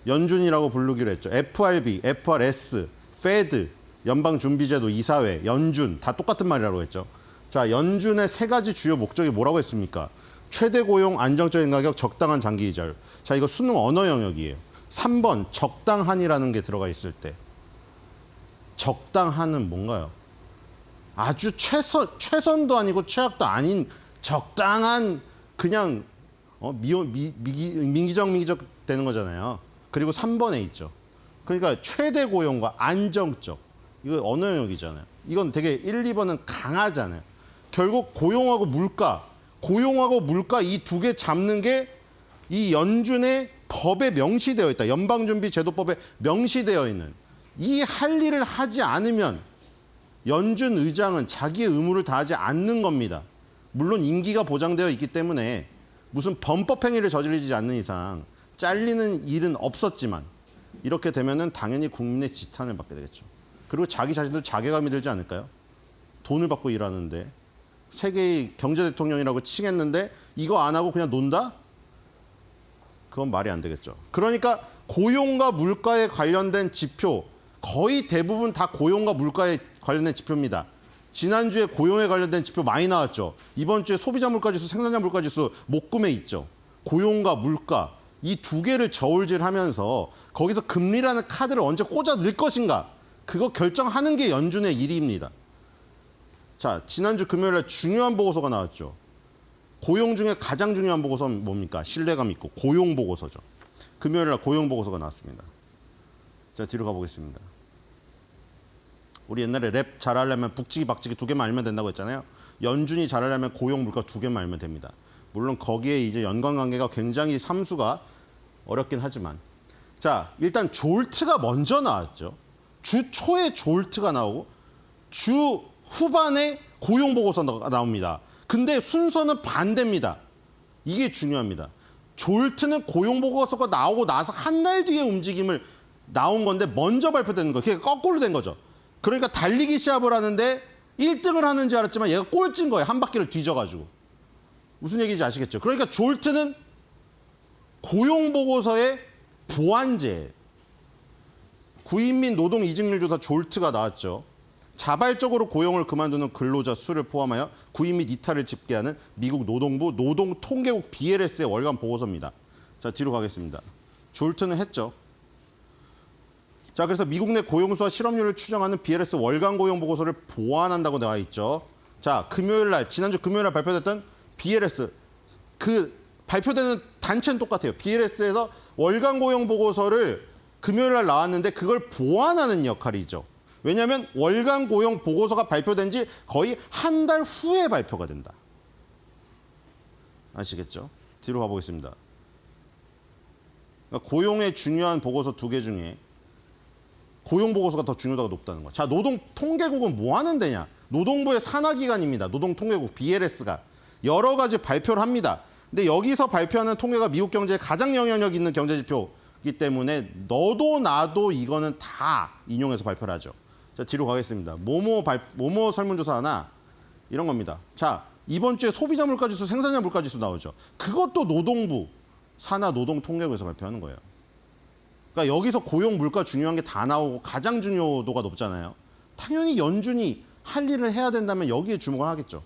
연준이라고 부르기로 했죠. FRB, FRS, 페드, 연방준비제도 이사회, 연준 다 똑같은 말이라고 했죠. 자, 연준의 세 가지 주요 목적이 뭐라고 했습니까? 최대 고용, 안정적인 가격, 적당한 장기 이자율. 자, 이거 수능 언어 영역이에요. 3번 적당한이라는 게 들어가 있을 때 적당한은 뭔가요? 아주 최선도 아니고 최악도 아닌 적당한 그냥 민기적 되는 거잖아요. 그리고 3번에 있죠. 그러니까 최대 고용과 안정적. 이거 언어 영역이잖아요. 이건 되게 1, 2번은 강하잖아요. 결국 고용하고 물가 이 두 개 잡는 게 이 연준의 법에 명시되어 있다. 연방준비제도법에 명시되어 있는 이 할 일을 하지 않으면 연준 의장은 자기의 의무를 다하지 않는 겁니다. 물론 임기가 보장되어 있기 때문에 무슨 범법 행위를 저지르지 않는 이상 잘리는 일은 없었지만 이렇게 되면은 당연히 국민의 지탄을 받게 되겠죠. 그리고 자기 자신도 자괴감이 들지 않을까요? 돈을 받고 일하는데 세계의 경제 대통령이라고 칭했는데 이거 안 하고 그냥 논다? 그건 말이 안 되겠죠. 그러니까 고용과 물가에 관련된 지표, 거의 대부분 다 고용과 물가에 관련된 지표입니다. 지난주에 고용에 관련된 지표 많이 나왔죠. 이번 주에 소비자 물가지수, 생산자 물가지수 목금에 있죠. 고용과 물가, 이 두 개를 저울질하면서 거기서 금리라는 카드를 언제 꽂아 넣을 것인가, 그거 결정하는 게 연준의 일입니다. 자, 지난주 금요일 날 중요한 보고서가 나왔죠. 고용 중에 가장 중요한 보고서는 뭡니까? 신뢰감 있고 고용 보고서죠. 금요일 날 고용 보고서가 나왔습니다. 자, 뒤로 가보겠습니다. 우리 옛날에 랩 잘하려면 북치기, 박치기 두 개만 알면 된다고 했잖아요. 연준이 잘하려면 고용, 물가 두 개만 알면 됩니다. 물론 거기에 이제 연관관계가 굉장히 삼수가 어렵긴 하지만, 자, 일단 졸트가 먼저 나왔죠. 주 초에 졸트가 나오고 주 후반에 고용 보고서가 나옵니다. 근데 순서는 반대입니다. 이게 중요합니다. 졸트는 고용 보고서가 나오고 나서 한 달 뒤에 움직임을 나온 건데 먼저 발표되는 거예요. 그게 거꾸로 된 거죠. 그러니까 달리기 시합을 하는데 1등을 하는지 알았지만 얘가 꼴찌인 거예요. 한 바퀴를 뒤져가지고. 무슨 얘기인지 아시겠죠? 그러니까 졸트는 고용 보고서의 보완제. 구인 및 노동 이직률 조사 졸트가 나왔죠. 자발적으로 고용을 그만두는 근로자 수를 포함하여 구인 및 이탈을 집계하는 미국 노동부 노동통계국 BLS의 월간 보고서입니다. 자, 뒤로 가겠습니다. 졸트는 했죠. 자, 그래서 미국 내 고용수와 실업률을 추정하는 BLS 월간 고용 보고서를 보완한다고 나와 있죠. 자, 금요일 날, 지난주 금요일 날 발표됐던 BLS, 그 발표되는 단체는 똑같아요. BLS에서 월간 고용 보고서를 금요일 날 나왔는데 그걸 보완하는 역할이죠. 왜냐하면 월간 고용 보고서가 발표된 지 거의 한 달 후에 발표가 된다. 아시겠죠? 뒤로 가보겠습니다. 그러니까 고용의 중요한 보고서 두 개 중에 고용 보고서가 더 중요도가 높다는 거. 자, 노동통계국은 뭐 하는 데냐? 노동부의 산하기관입니다. 노동통계국 BLS가 여러 가지 발표를 합니다. 근데 여기서 발표하는 통계가 미국 경제에 가장 영향력 있는 경제지표이기 때문에 너도 나도 이거는 다 인용해서 발표를 하죠. 자, 뒤로 가겠습니다. 모모 설문조사 하나, 이런 겁니다. 자, 이번 주에 소비자 물가지수, 생산자 물가지수 나오죠. 그것도 노동부 산하 노동통계국에서 발표하는 거예요. 그러니까 여기서 고용, 물가 중요한 게 다 나오고 가장 중요도가 높잖아요. 당연히 연준이 할 일을 해야 된다면 여기에 주목을 하겠죠.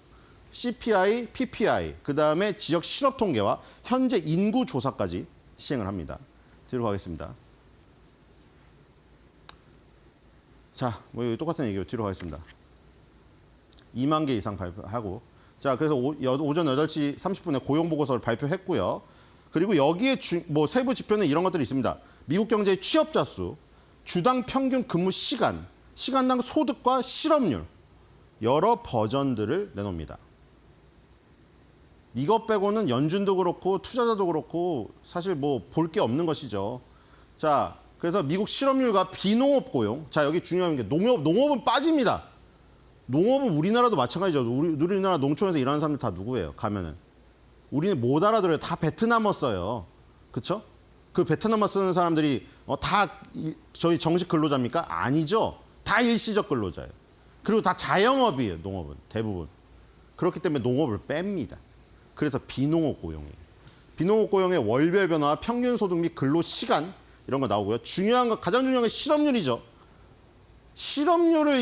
CPI, PPI, 그다음에 지역 실업 통계와 현재 인구 조사까지 시행을 합니다. 뒤로 가겠습니다. 자, 뭐 여기 똑같은 얘기로 뒤로 가겠습니다. 2만 개 이상 발표하고, 자, 그래서 오전 8시 30분에 고용 보고서를 발표했고요. 그리고 여기에 뭐 세부 지표는 이런 것들이 있습니다. 미국 경제의 취업자 수, 주당 평균 근무 시간, 시간당 소득과 실업률, 여러 버전들을 내놓습니다. 이것 빼고는 연준도 그렇고 투자자도 그렇고 사실 뭐 볼 게 없는 것이죠. 자, 그래서 미국 실업률과 비농업 고용. 자, 여기 중요한 게 농업은 빠집니다. 농업은 우리나라도 마찬가지죠. 우리나라 농촌에서 일하는 사람들 다 누구예요? 가면은. 우리는 못 알아들어요. 다 베트남어 써요. 그렇죠? 그 베트남어 쓰는 사람들이 다 저희 정식 근로자입니까? 아니죠. 다 일시적 근로자예요. 그리고 다 자영업이에요. 농업은 대부분. 그렇기 때문에 농업을 뺍니다. 그래서 비농업 고용이에요. 비농업 고용의 월별 변화, 평균 소득 및 근로 시간 이런 거 나오고요. 가장 중요한 건 실업률이죠. 실업률을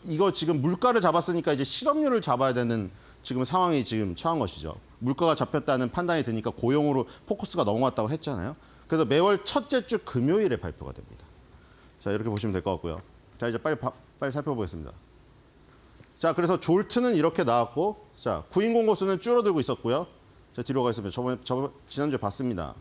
이거 지금 물가를 잡았으니까 이제 실업률을 잡아야 되는 지금 상황이 지금 처한 것이죠. 물가가 잡혔다는 판단이 드니까 고용으로 포커스가 넘어갔다고 했잖아요. 그래서 매월 첫째 주 금요일에 발표가 됩니다. 자, 이렇게 보시면 될 것 같고요. 자, 이제 빨리 살펴보겠습니다. 자, 그래서 졸트는 이렇게 나왔고, 자, 구인 공고수는 줄어들고 있었고요. 자, 뒤로 가겠습니다. 지난주에 봤습니다.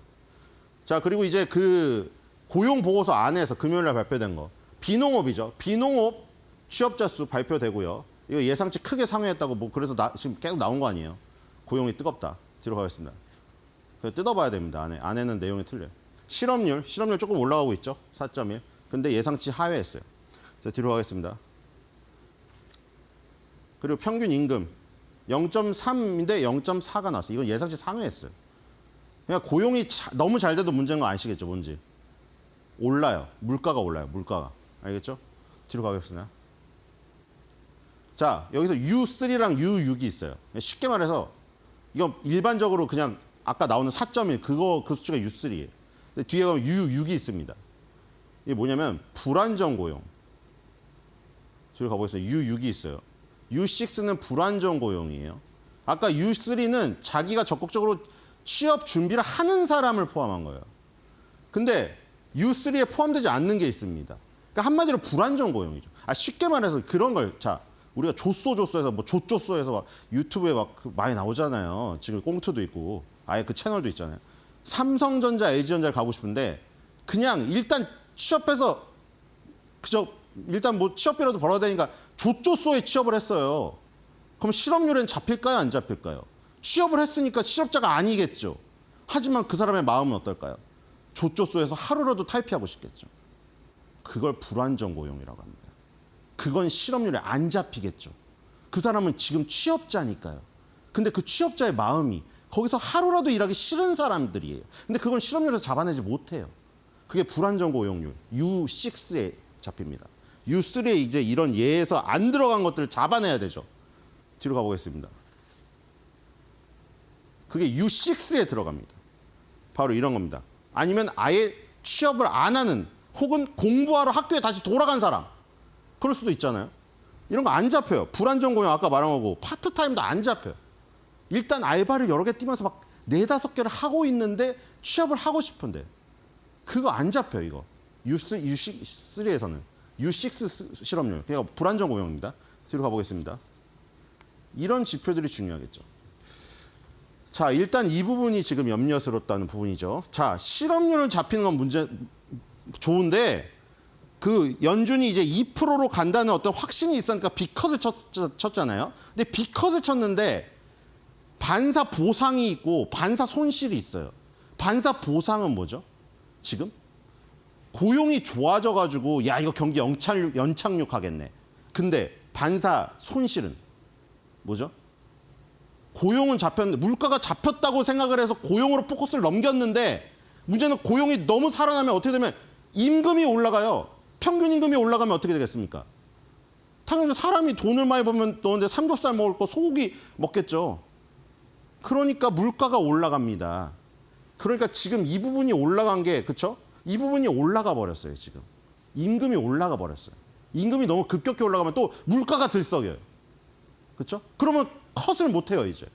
자, 그리고 이제 그 고용 보고서 안에서 금요일 날 발표된 거. 비농업이죠. 비농업 취업자 수 발표되고요. 이거 예상치 크게 상회했다고 뭐 그래서 지금 계속 나온 거 아니에요. 고용이 뜨겁다. 뒤로 가겠습니다. 뜯어봐야 됩니다. 안에는 내용이 틀려요. 실업률 조금 올라가고 있죠. 4.1. 근데 예상치 하회했어요. 자, 뒤로 가겠습니다. 그리고 평균 임금 0.3인데 0.4가 나왔어요. 이건 예상치 상회했어요. 그냥 고용이 너무 잘 돼도 문제인 거 아시겠죠? 뭔지. 올라요. 물가가 올라요. 물가가. 알겠죠? 뒤로 가겠습니다. 자, 여기서 U3랑 U6이 있어요. 쉽게 말해서 이건 일반적으로 그냥 아까 나오는 4.1 그 수치가 U3예요. 근데 뒤에 가면 U6이 있습니다. 이게 뭐냐면 불안정 고용. 뒤로 가보겠습니다. U6이 있어요. U6는 불안정 고용이에요. 아까 U3는 자기가 적극적으로 취업 준비를 하는 사람을 포함한 거예요. 근데 U3에 포함되지 않는 게 있습니다. 그러니까 한마디로 불안정 고용이죠. 쉽게 말해서 그런 걸, 자, 우리가 조쏘에서 뭐 조조쏘에서 막 유튜브에 막 많이 나오잖아요. 지금 꽁트도 있고 아예 그 채널도 있잖아요. 삼성전자, LG전자를 가고 싶은데 그냥 일단 취업해서 그저 일단 뭐 취업비라도 벌어야 되니까 조조쏘에 취업을 했어요. 그럼 실업률엔 잡힐까요? 안 잡힐까요? 취업을 했으니까 실업자가 아니겠죠. 하지만 그 사람의 마음은 어떨까요? 조조쏘에서 하루라도 탈피하고 싶겠죠. 그걸 불안정 고용이라고 합니다. 그건 실업률에 안 잡히겠죠. 그 사람은 지금 취업자니까요. 근데 그 취업자의 마음이 거기서 하루라도 일하기 싫은 사람들이에요. 근데 그건 실업률에서 잡아내지 못해요. 그게 불안정 고용률 U6에 잡힙니다. U3에 이제 이런 예에서 안 들어간 것들을 잡아내야 되죠. 뒤로 가보겠습니다. 그게 U6에 들어갑니다. 바로 이런 겁니다. 아니면 아예 취업을 안 하는 혹은 공부하러 학교에 다시 돌아간 사람. 그럴 수도 있잖아요. 이런 거 안 잡혀요. 불안정 고용 아까 말한 거고 파트타임도 안 잡혀요. 일단 알바를 여러 개 뛰면서 막 4-5개를 하고 있는데 취업을 하고 싶은데 그거 안 잡혀요. 이거 U3에서는 U6 실업률 그러니까 불안정 고용입니다. 뒤로 가보겠습니다. 이런 지표들이 중요하겠죠. 자, 일단 이 부분이 지금 염려스럽다는 부분이죠. 자, 실업률은 잡히는 건 문제 좋은데 그 연준이 이제 2%로 간다는 어떤 확신이 있으니까 B컷을 쳤잖아요. 근데 B컷을 쳤는데 반사 보상이 있고 반사 손실이 있어요. 반사 보상은 뭐죠? 지금 고용이 좋아져가지고 야 이거 경기 연착륙하겠네. 근데 반사 손실은 뭐죠? 고용은 잡혔는데 물가가 잡혔다고 생각을 해서 고용으로 포커스를 넘겼는데 문제는 고용이 너무 살아나면 어떻게 되면 임금이 올라가요. 평균 임금이 올라가면 어떻게 되겠습니까? 당연히 사람이 돈을 많이 벌면 너는데 삼겹살 먹을 거 소고기 먹겠죠. 그러니까 물가가 올라갑니다. 그러니까 지금 이 부분이 올라간 게 그렇죠? 이 부분이 올라가 버렸어요. 지금 임금이 올라가 버렸어요. 임금이 너무 급격히 올라가면 또 물가가 들썩여요. 그렇죠? 그러면 컷을 못 해요 이제.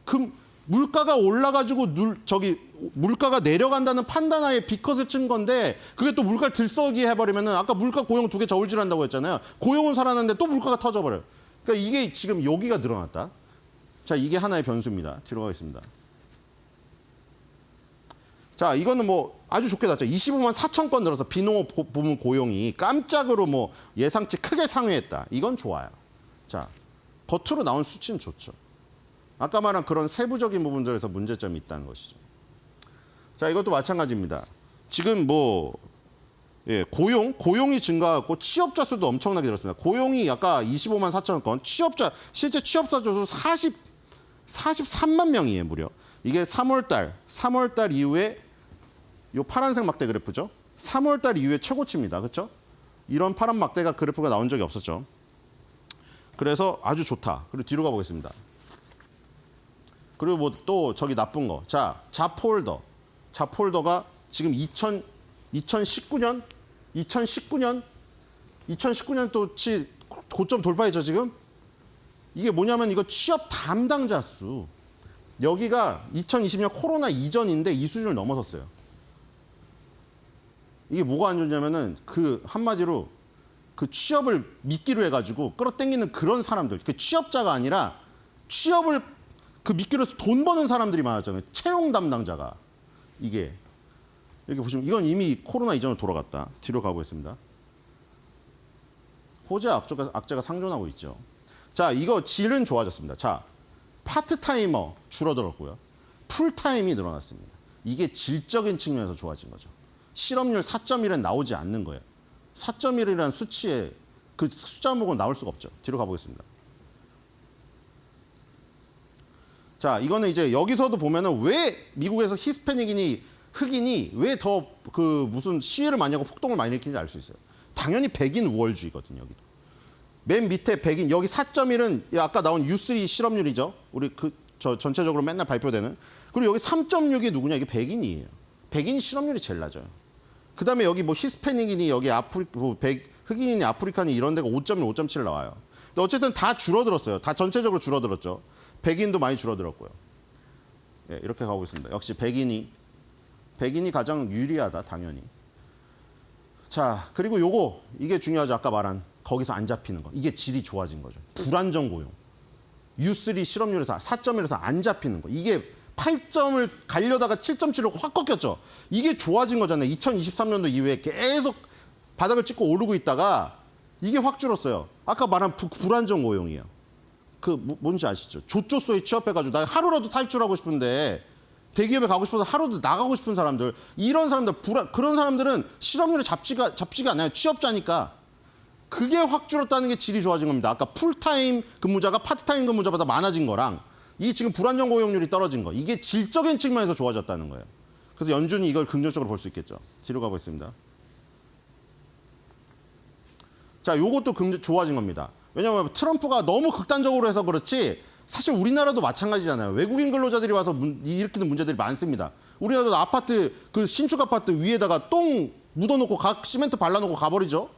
그럼 물가가 올라가지고 물가가 내려간다는 판단하에 B컷을 친 건데 그게 또 물가를 들썩이게 해버리면은 아까 물가 고용 2개 저울질한다고 했잖아요. 고용은 살아났는데 또 물가가 터져버려요. 그러니까 이게 지금 여기가 늘어났다. 자, 이게 하나의 변수입니다. 뒤로 가겠습니다. 자, 이거는 뭐 아주 좋게 나왔죠. 25만 4천 건 늘어서 비농업 부문 고용이 깜짝으로 뭐 예상치 크게 상회했다. 이건 좋아요. 자, 겉으로 나온 수치는 좋죠. 아까 말한 그런 세부적인 부분들에서 문제점이 있다는 것이죠. 자, 이것도 마찬가지입니다. 지금 뭐 고용이 증가하고 취업자 수도 엄청나게 늘었습니다. 고용이 아까 25만 4천 건, 실제 취업자 수 43만 명이에요, 무려. 이게 3월 달 이후에 요 파란색 막대 그래프죠. 3월 달 이후에 최고치입니다. 그렇죠? 이런 파란 막대가 그래프가 나온 적이 없었죠. 그래서 아주 좋다. 그리고 뒤로 가보겠습니다. 그리고 뭐 또 저기 나쁜 거. 자, 자폴더가 지금 2019년 또 고점 돌파했죠, 지금? 이게 뭐냐면 이거 취업 담당자 수. 여기가 2020년 코로나 이전인데 이 수준을 넘어섰어요. 이게 뭐가 안 좋냐면은 그 한마디로 그 취업을 미끼로 해가지고 끌어당기는 그런 사람들. 그 취업자가 아니라 취업을 그 미끼로 해서 돈 버는 사람들이 많았잖아요. 채용 담당자가. 이게. 이렇게 보시면 이건 이미 코로나 이전으로 돌아갔다. 뒤로 가보겠습니다. 호재 악재가 상존하고 있죠. 자, 이거 질은 좋아졌습니다. 자, 파트타이머 줄어들었고요. 풀타임이 늘어났습니다. 이게 질적인 측면에서 좋아진 거죠. 실업률 4.1은 나오지 않는 거예요. 4.1이라는 수치에 그 숫자 목은 나올 수가 없죠. 뒤로 가보겠습니다. 자, 이거는 이제 여기서도 보면은 왜 미국에서 히스패닉이니 흑인이 왜 더 그 무슨 시위를 많이 하고 폭동을 많이 일으키는지 알 수 있어요. 당연히 백인 우월주의거든요, 여기도. 맨 밑에 백인, 여기 4.1은 아까 나온 U3 실업률이죠. 우리 전체적으로 맨날 발표되는. 그리고 여기 3.6이 누구냐? 이게 백인이에요. 백인 실업률이 제일 낮아요. 그다음에 여기 뭐 히스패닉이니 여기 흑인이니 아프리카니 이런 데가 5.1, 5.7 나와요. 근데 어쨌든 다 줄어들었어요. 다 전체적으로 줄어들었죠. 백인도 많이 줄어들었고요. 예, 이렇게 가고 있습니다. 역시 백인이 가장 유리하다, 당연히. 자, 그리고 요거 이게 중요하죠. 아까 말한 거기서 안 잡히는 거. 이게 질이 좋아진 거죠. 불안정 고용. U3 실업률에서 4.1에서 안 잡히는 거. 이게 8점을 가려다가 7.7로 확 꺾였죠. 이게 좋아진 거잖아요. 2023년도 이후에 계속 바닥을 찍고 오르고 있다가 이게 확 줄었어요. 아까 말한 불안정 고용이에요. 뭔지 아시죠? 조조소에 취업해가지고 나 하루라도 탈출하고 싶은데 대기업에 가고 싶어서 하루도 나가고 싶은 사람들, 이런 사람들, 그런 사람들은 실업률이 잡지가 않아요. 취업자니까. 그게 확 줄었다는 게 질이 좋아진 겁니다. 아까 풀타임 근무자가 파트타임 근무자보다 많아진 거랑 이 지금 불안정 고용률이 떨어진 거, 이게 질적인 측면에서 좋아졌다는 거예요. 그래서 연준이 이걸 긍정적으로 볼 수 있겠죠. 뒤로 가보겠습니다. 자, 요것도 좋아진 겁니다. 왜냐하면 트럼프가 너무 극단적으로 해서 그렇지 사실 우리나라도 마찬가지잖아요. 외국인 근로자들이 와서 일으키는 문제들이 많습니다. 우리나라도 아파트, 신축 아파트 위에다가 똥 묻어놓고 시멘트 발라놓고 가버리죠.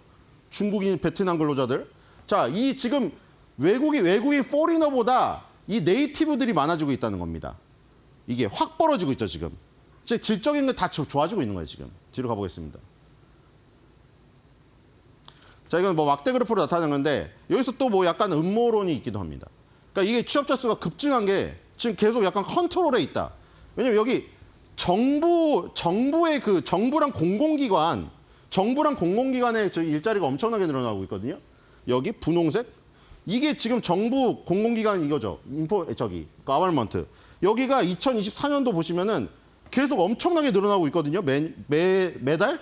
중국인, 베트남 근로자들. 자, 이 지금 외국인 포리너보다 이 네이티브들이 많아지고 있다는 겁니다. 이게 확 벌어지고 있죠, 지금. 즉, 질적인 게 다 좋아지고 있는 거예요, 지금. 뒤로 가보겠습니다. 자, 이건 뭐 막대 그래프로 나타나는 건데 여기서 또 뭐 약간 음모론이 있기도 합니다. 그러니까 이게 취업자 수가 급증한 게 지금 계속 약간 컨트롤에 있다. 왜냐면 여기 정부의 정부랑 공공기관의 일자리가 엄청나게 늘어나고 있거든요. 여기 분홍색. 이게 지금 정부 공공기관 이거죠. 가버먼트. 여기가 2024년도 보시면은 계속 엄청나게 늘어나고 있거든요. 매달.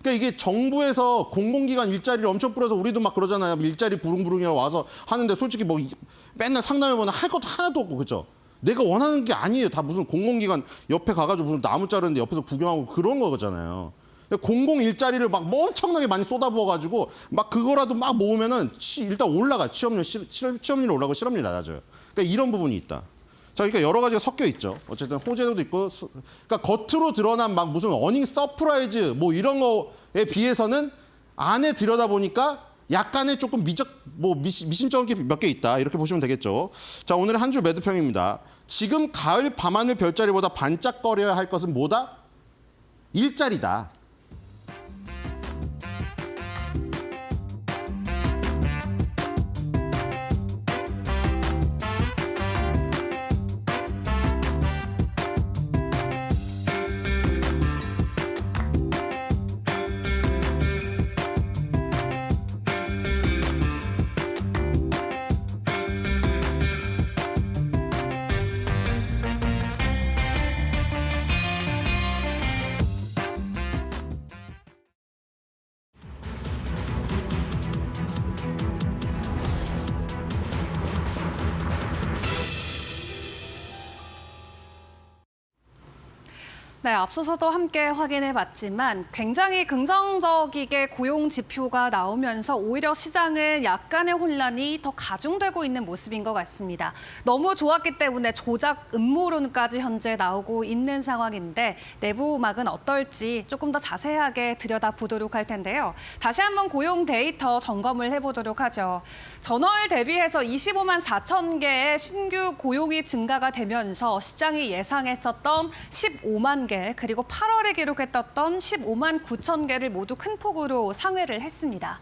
그러니까 이게 정부에서 공공기관 일자리를 엄청 뿌려서 우리도 막 그러잖아요. 일자리 부릉부릉이라고 와서 하는데 솔직히 뭐 맨날 상담해보면 할 것도 하나도 없고, 그렇죠? 내가 원하는 게 아니에요. 다 무슨 공공기관 옆에 가가지고 무슨 나무 자르는데 옆에서 구경하고 그런 거잖아요. 공공 일자리를 막 엄청나게 많이 쏟아부어가지고 막 그거라도 막 모으면은 일단 올라가. 취업률이 올라가고 실업률이 낮아져요. 그러니까 이런 부분이 있다. 자, 그러니까 여러 가지가 섞여 있죠. 어쨌든 호재도 있고, 그러니까 겉으로 드러난 막 무슨 어닝 서프라이즈 뭐 이런 거에 비해서는 안에 들여다 보니까 약간의 조금 미심쩍은 게 몇 개 있다. 이렇게 보시면 되겠죠. 자, 오늘의 한 줄 매도평입니다. 지금 가을 밤하늘 별자리보다 반짝거려야 할 것은 뭐다? 일자리다. 네, 앞서서도 함께 확인해봤지만 굉장히 긍정적이게 고용 지표가 나오면서 오히려 시장은 약간의 혼란이 더 가중되고 있는 모습인 것 같습니다. 너무 좋았기 때문에 조작 음모론까지 현재 나오고 있는 상황인데 내부 음악은 어떨지 조금 더 자세하게 들여다보도록 할 텐데요. 다시 한번 고용 데이터 점검을 해보도록 하죠. 전월 대비해서 25만 4천 개의 신규 고용이 증가가 되면서 시장이 예상했었던 15만 개 그리고 8월에 기록했던 15만 9천 개를 모두 큰 폭으로 상회를 했습니다.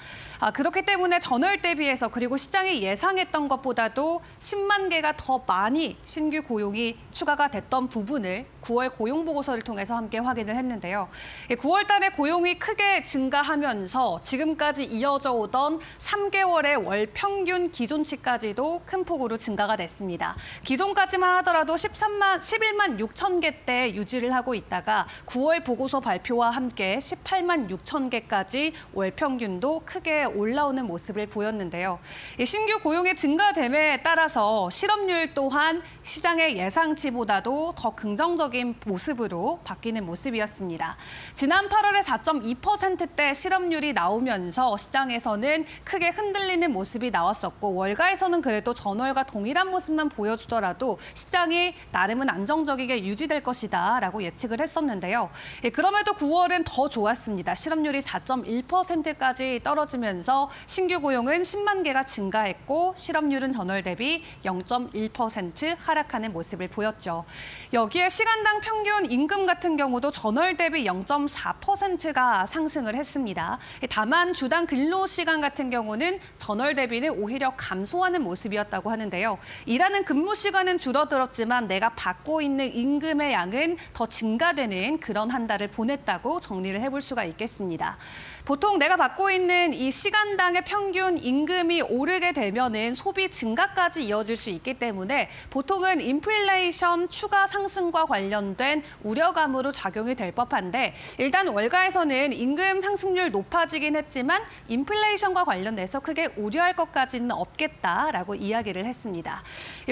그렇기 때문에 전월 대비해서 그리고 시장이 예상했던 것보다도 10만 개가 더 많이 신규 고용이 추가가 됐던 부분을 9월 고용보고서를 통해서 함께 확인을 했는데요. 9월 달에 고용이 크게 증가하면서 지금까지 이어져 오던 3개월의 월 평균 기존치까지도 큰 폭으로 증가가 됐습니다. 기존까지만 하더라도 11만 6천 개대 유지를 하고 있다가 9월 보고서 발표와 함께 18만 6천 개까지 월 평균도 크게 올라오는 모습을 보였는데요. 신규 고용의 증가됨에 따라서 실업률 또한 시장의 예상치보다도 더 긍정적인 모습으로 바뀌는 모습이었습니다. 지난 8월에 4.2%대 실업률이 나오면서 시장에서는 크게 흔들리는 모습이 나왔었고 월가에서는 그래도 전월과 동일한 모습만 보여주더라도 시장이 나름은 안정적이게 유지될 것이다라고 예측을 예측을 했었는데요. 그럼에도 9월은 더 좋았습니다. 실업률이 4.1%까지 떨어지면서 신규 고용은 10만 개가 증가했고 실업률은 전월 대비 0.1% 하락하는 모습을 보였죠. 여기에 시간당 평균 임금 같은 경우도 전월 대비 0.4%가 상승을 했습니다. 다만 주당 근로시간 같은 경우는 전월 대비는 오히려 감소하는 모습이었다고 하는데요. 일하는 근무 시간은 줄어들었지만 내가 받고 있는 임금의 양은 더 증가되는 그런 한 달을 보냈다고 정리를 해볼 수가 있겠습니다. 보통 내가 받고 있는 이 시간당의 평균 임금이 오르게 되면은 소비 증가까지 이어질 수 있기 때문에 보통은 인플레이션 추가 상승과 관련된 우려감으로 작용이 될 법한데 일단 월가에서는 임금 상승률 높아지긴 했지만 인플레이션과 관련돼서 크게 우려할 것까지는 없겠다라고 이야기를 했습니다.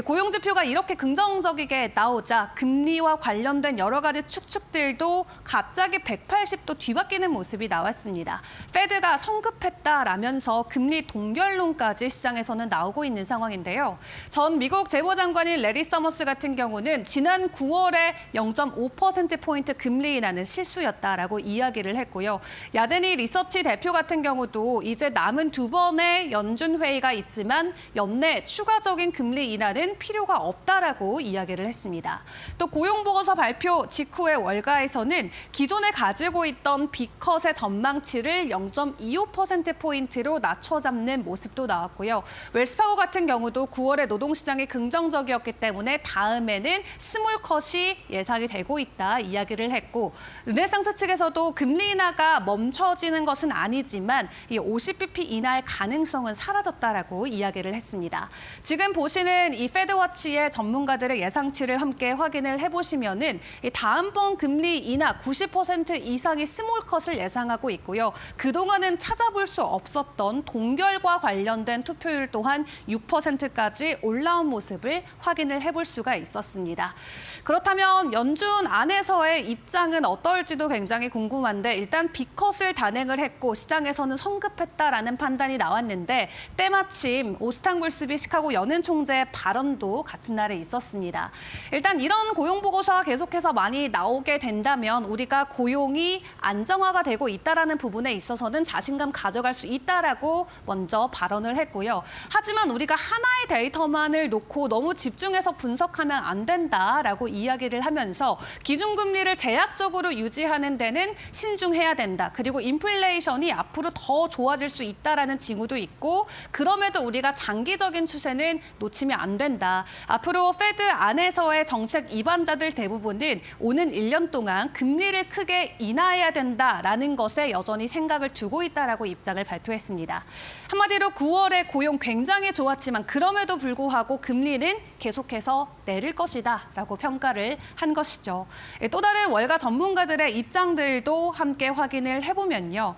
고용 지표가 이렇게 긍정적이게 나오자 금리와 관련된 여러 가지 추측들도 갑자기 180도 뒤바뀌는 모습이 나왔습니다. 페드가 성급했다라면서 금리 동결론까지 시장에서는 나오고 있는 상황인데요. 전 미국 재무장관인 레리 서머스 같은 경우는 지난 9월에 0.5%포인트 금리 인하는 실수였다라고 이야기를 했고요. 야데니 리서치 대표 같은 경우도 이제 남은 2번의 연준 회의가 있지만 연내 추가적인 금리 인하는 필요가 없다라고 이야기를 했습니다. 또 고용보고서 발표 직후에 월가에서는 기존에 가지고 있던 B컷의 전망치를 0.25%포인트로 낮춰잡는 모습도 나왔고요. 웰스파고 같은 경우도 9월에 노동시장이 긍정적이었기 때문에 다음에는 스몰컷이 예상이 되고 있다 이야기를 했고 르네상스 측에서도 금리 인하가 멈춰지는 것은 아니지만 이 50bp 인하의 가능성은 사라졌다라고 이야기를 했습니다. 지금 보시는 이 페드워치의 전문가들의 예상치를 함께 확인을 해보시면은 이 다음번 금리 인하 90% 이상의 스몰컷을 예상하고 있고요. 그동안은 찾아볼 수 없었던 동결과 관련된 투표율 또한 6%까지 올라온 모습을 확인을 해볼 수가 있었습니다. 그렇다면 연준 안에서의 입장은 어떨지도 굉장히 궁금한데 일단 B컷을 단행을 했고 시장에서는 성급했다라는 판단이 나왔는데 때마침 오스탄 굴스비 시카고 연은 총재의 발언도 같은 날에 있었습니다. 일단 이런 고용 보고서가 계속해서 많이 나오게 된다면 우리가 고용이 안정화가 되고 있다라는 부분에 있어서는 자신감 가져갈 수 있다라고 먼저 발언을 했고요. 하지만 우리가 하나의 데이터만을 놓고 너무 집중해서 분석하면 안 된다라고 이야기를 하면서 기준금리를 제약적으로 유지하는 데는 신중해야 된다. 그리고 인플레이션이 앞으로 더 좋아질 수 있다라는 징후도 있고 그럼에도 우리가 장기적인 추세는 놓치면 안 된다. 앞으로 페드 안에서의 정책 입안자들 대부분은 오는 1년 동안 금리를 크게 인하해야 된다라는 것에 여전히 생각을 두고 있다라고 입장을 발표했습니다. 한마디로 9월에 고용 굉장히 좋았지만 그럼에도 불구하고 금리는 계속해서 내릴 것이다라고 평가를 한 것이죠. 또 다른 월가 전문가들의 입장들도 함께 확인을 해보면요.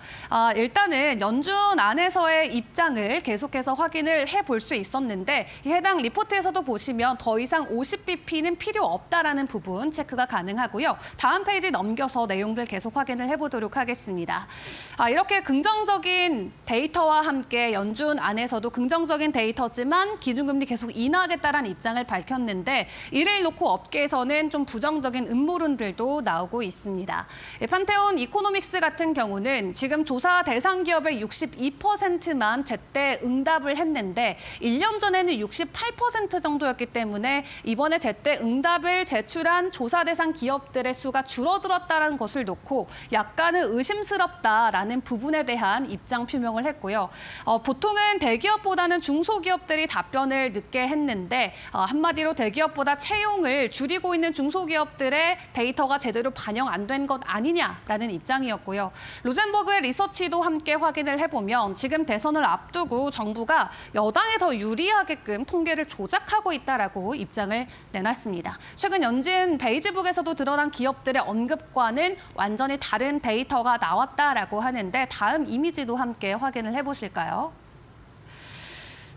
일단은 연준 안에서의 입장을 계속해서 확인을 해볼 수 있었는데 해당 리포트에서도 보시면 더 이상 50bp는 필요 없다라는 부분 체크가 가능하고요. 다음 페이지 넘겨서 내용들 계속 확인을 해보도록 하겠습니다. 이렇게 긍정적인 데이터와 함께 연준 안에서도 긍정적인 데이터지만 기준금리 계속 인하하겠다라는 입장을 밝혔는데 이를 놓고 업계에서는 좀 부정적인 음모론들도 나오고 있습니다. 판테온 이코노믹스 같은 경우는 지금 조사 대상 기업의 62%만 제때 응답을 했는데 1년 전에는 68% 정도였기 때문에 이번에 제때 응답을 제출한 조사 대상 기업들의 수가 줄어들었다는 것을 놓고 약간은 의심스럽다라는 부분에 대한 입장 표명을 했고요. 보통은 대기업보다는 중소기업들이 답변을 늦게 했는데 한마디로 대기업보다 채용을 줄이고 있는 중소기업들의 데이터가 제대로 반영 안 된 것 아니냐라는 입장이었고요. 로젠버그의 리서치도 함께 확인을 해보면 지금 대선을 앞두고 정부가 여당에 더 유리하게끔 통계를 조작하고 있다라고 입장을 내놨습니다. 최근 연준 베이지북에서도 드러난 기업들의 언급과는 완전히 다른 데이터가 나왔다라고 하는데 다음 이미지도 함께 확인을 해보실까요?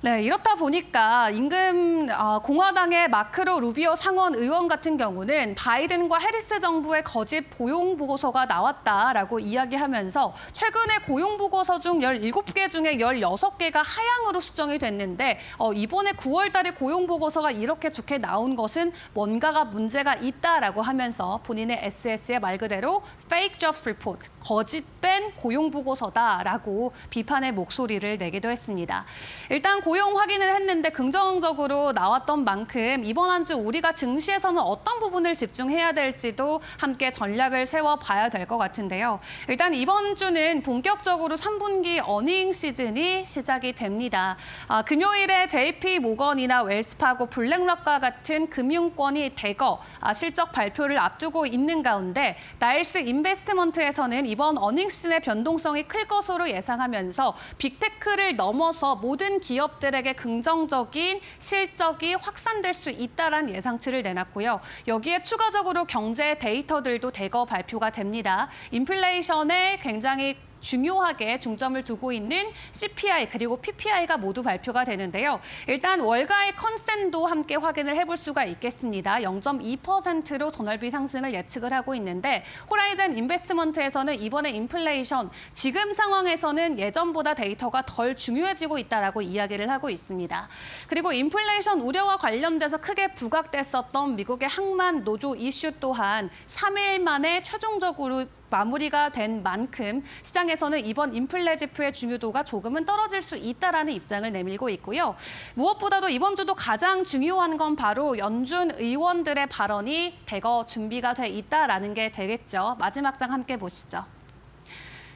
네, 이렇다 보니까 임금 공화당의 마크로 루비오 상원 의원 같은 경우는 바이든과 해리스 정부의 거짓 고용 보고서가 나왔다라고 이야기하면서 최근에 고용 보고서 중 17개 중에 16개가 하향으로 수정이 됐는데 이번에 9월 달에 고용 보고서가 이렇게 좋게 나온 것은 뭔가가 문제가 있다라고 하면서 본인의 SS의 말 그대로 fake jobs report, 거짓된 고용 보고서다라고 비판의 목소리를 내기도 했습니다. 일단 고용 확인을 했는데 긍정적으로 나왔던 만큼 이번 한 주 우리가 증시에서는 어떤 부분을 집중해야 될지도 함께 전략을 세워봐야 될 것 같은데요. 일단 이번 주는 본격적으로 3분기 어닝 시즌이 시작이 됩니다. 금요일에 JP 모건이나 웰스파고, 블랙락과 같은 금융권이 대거 실적 발표를 앞두고 있는 가운데 나일스 인베스트먼트에서는 이번 어닝 시즌의 변동성이 클 것으로 예상하면서 빅테크를 넘어서 모든 기업들에게 긍정적인 실적이 확산될 수 있다는 예상치를 내놨고요. 여기에 추가적으로 경제 데이터들도 대거 발표가 됩니다. 인플레이션에 굉장히 중요하게 중점을 두고 있는 CPI 그리고 PPI가 모두 발표가 되는데요. 일단 월가의 컨센도 함께 확인을 해볼 수가 있겠습니다. 0.2%로 더 넓이 상승을 예측을 하고 있는데 호라이즌 인베스트먼트에서는 이번에 인플레이션 지금 상황에서는 예전보다 데이터가 덜 중요해지고 있다라고 이야기를 하고 있습니다. 그리고 인플레이션 우려와 관련돼서 크게 부각됐었던 미국의 항만 노조 이슈 또한 3일 만에 최종적으로 마무리가 된 만큼 시장에서는 이번 인플레 지표의 중요도가 조금은 떨어질 수 있다라는 입장을 내밀고 있고요. 무엇보다도 이번 주도 가장 중요한 건 바로 연준 의원들의 발언이 대거 준비가 돼 있다라는 게 되겠죠. 마지막 장 함께 보시죠.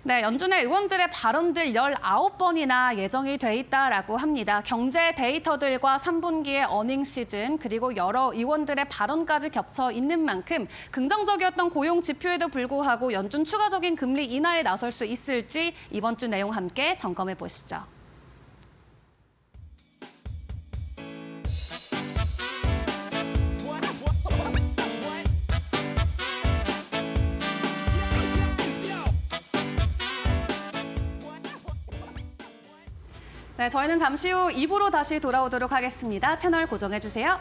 네, 연준의 의원들의 발언들 19번이나 예정이 돼 있다라고 합니다. 경제 데이터들과 3분기의 어닝 시즌 그리고 여러 의원들의 발언까지 겹쳐 있는 만큼 긍정적이었던 고용 지표에도 불구하고 연준 추가적인 금리 인하에 나설 수 있을지 이번 주 내용 함께 점검해 보시죠. 네, 저희는 잠시 후 2부로 다시 돌아오도록 하겠습니다. 채널 고정해 주세요.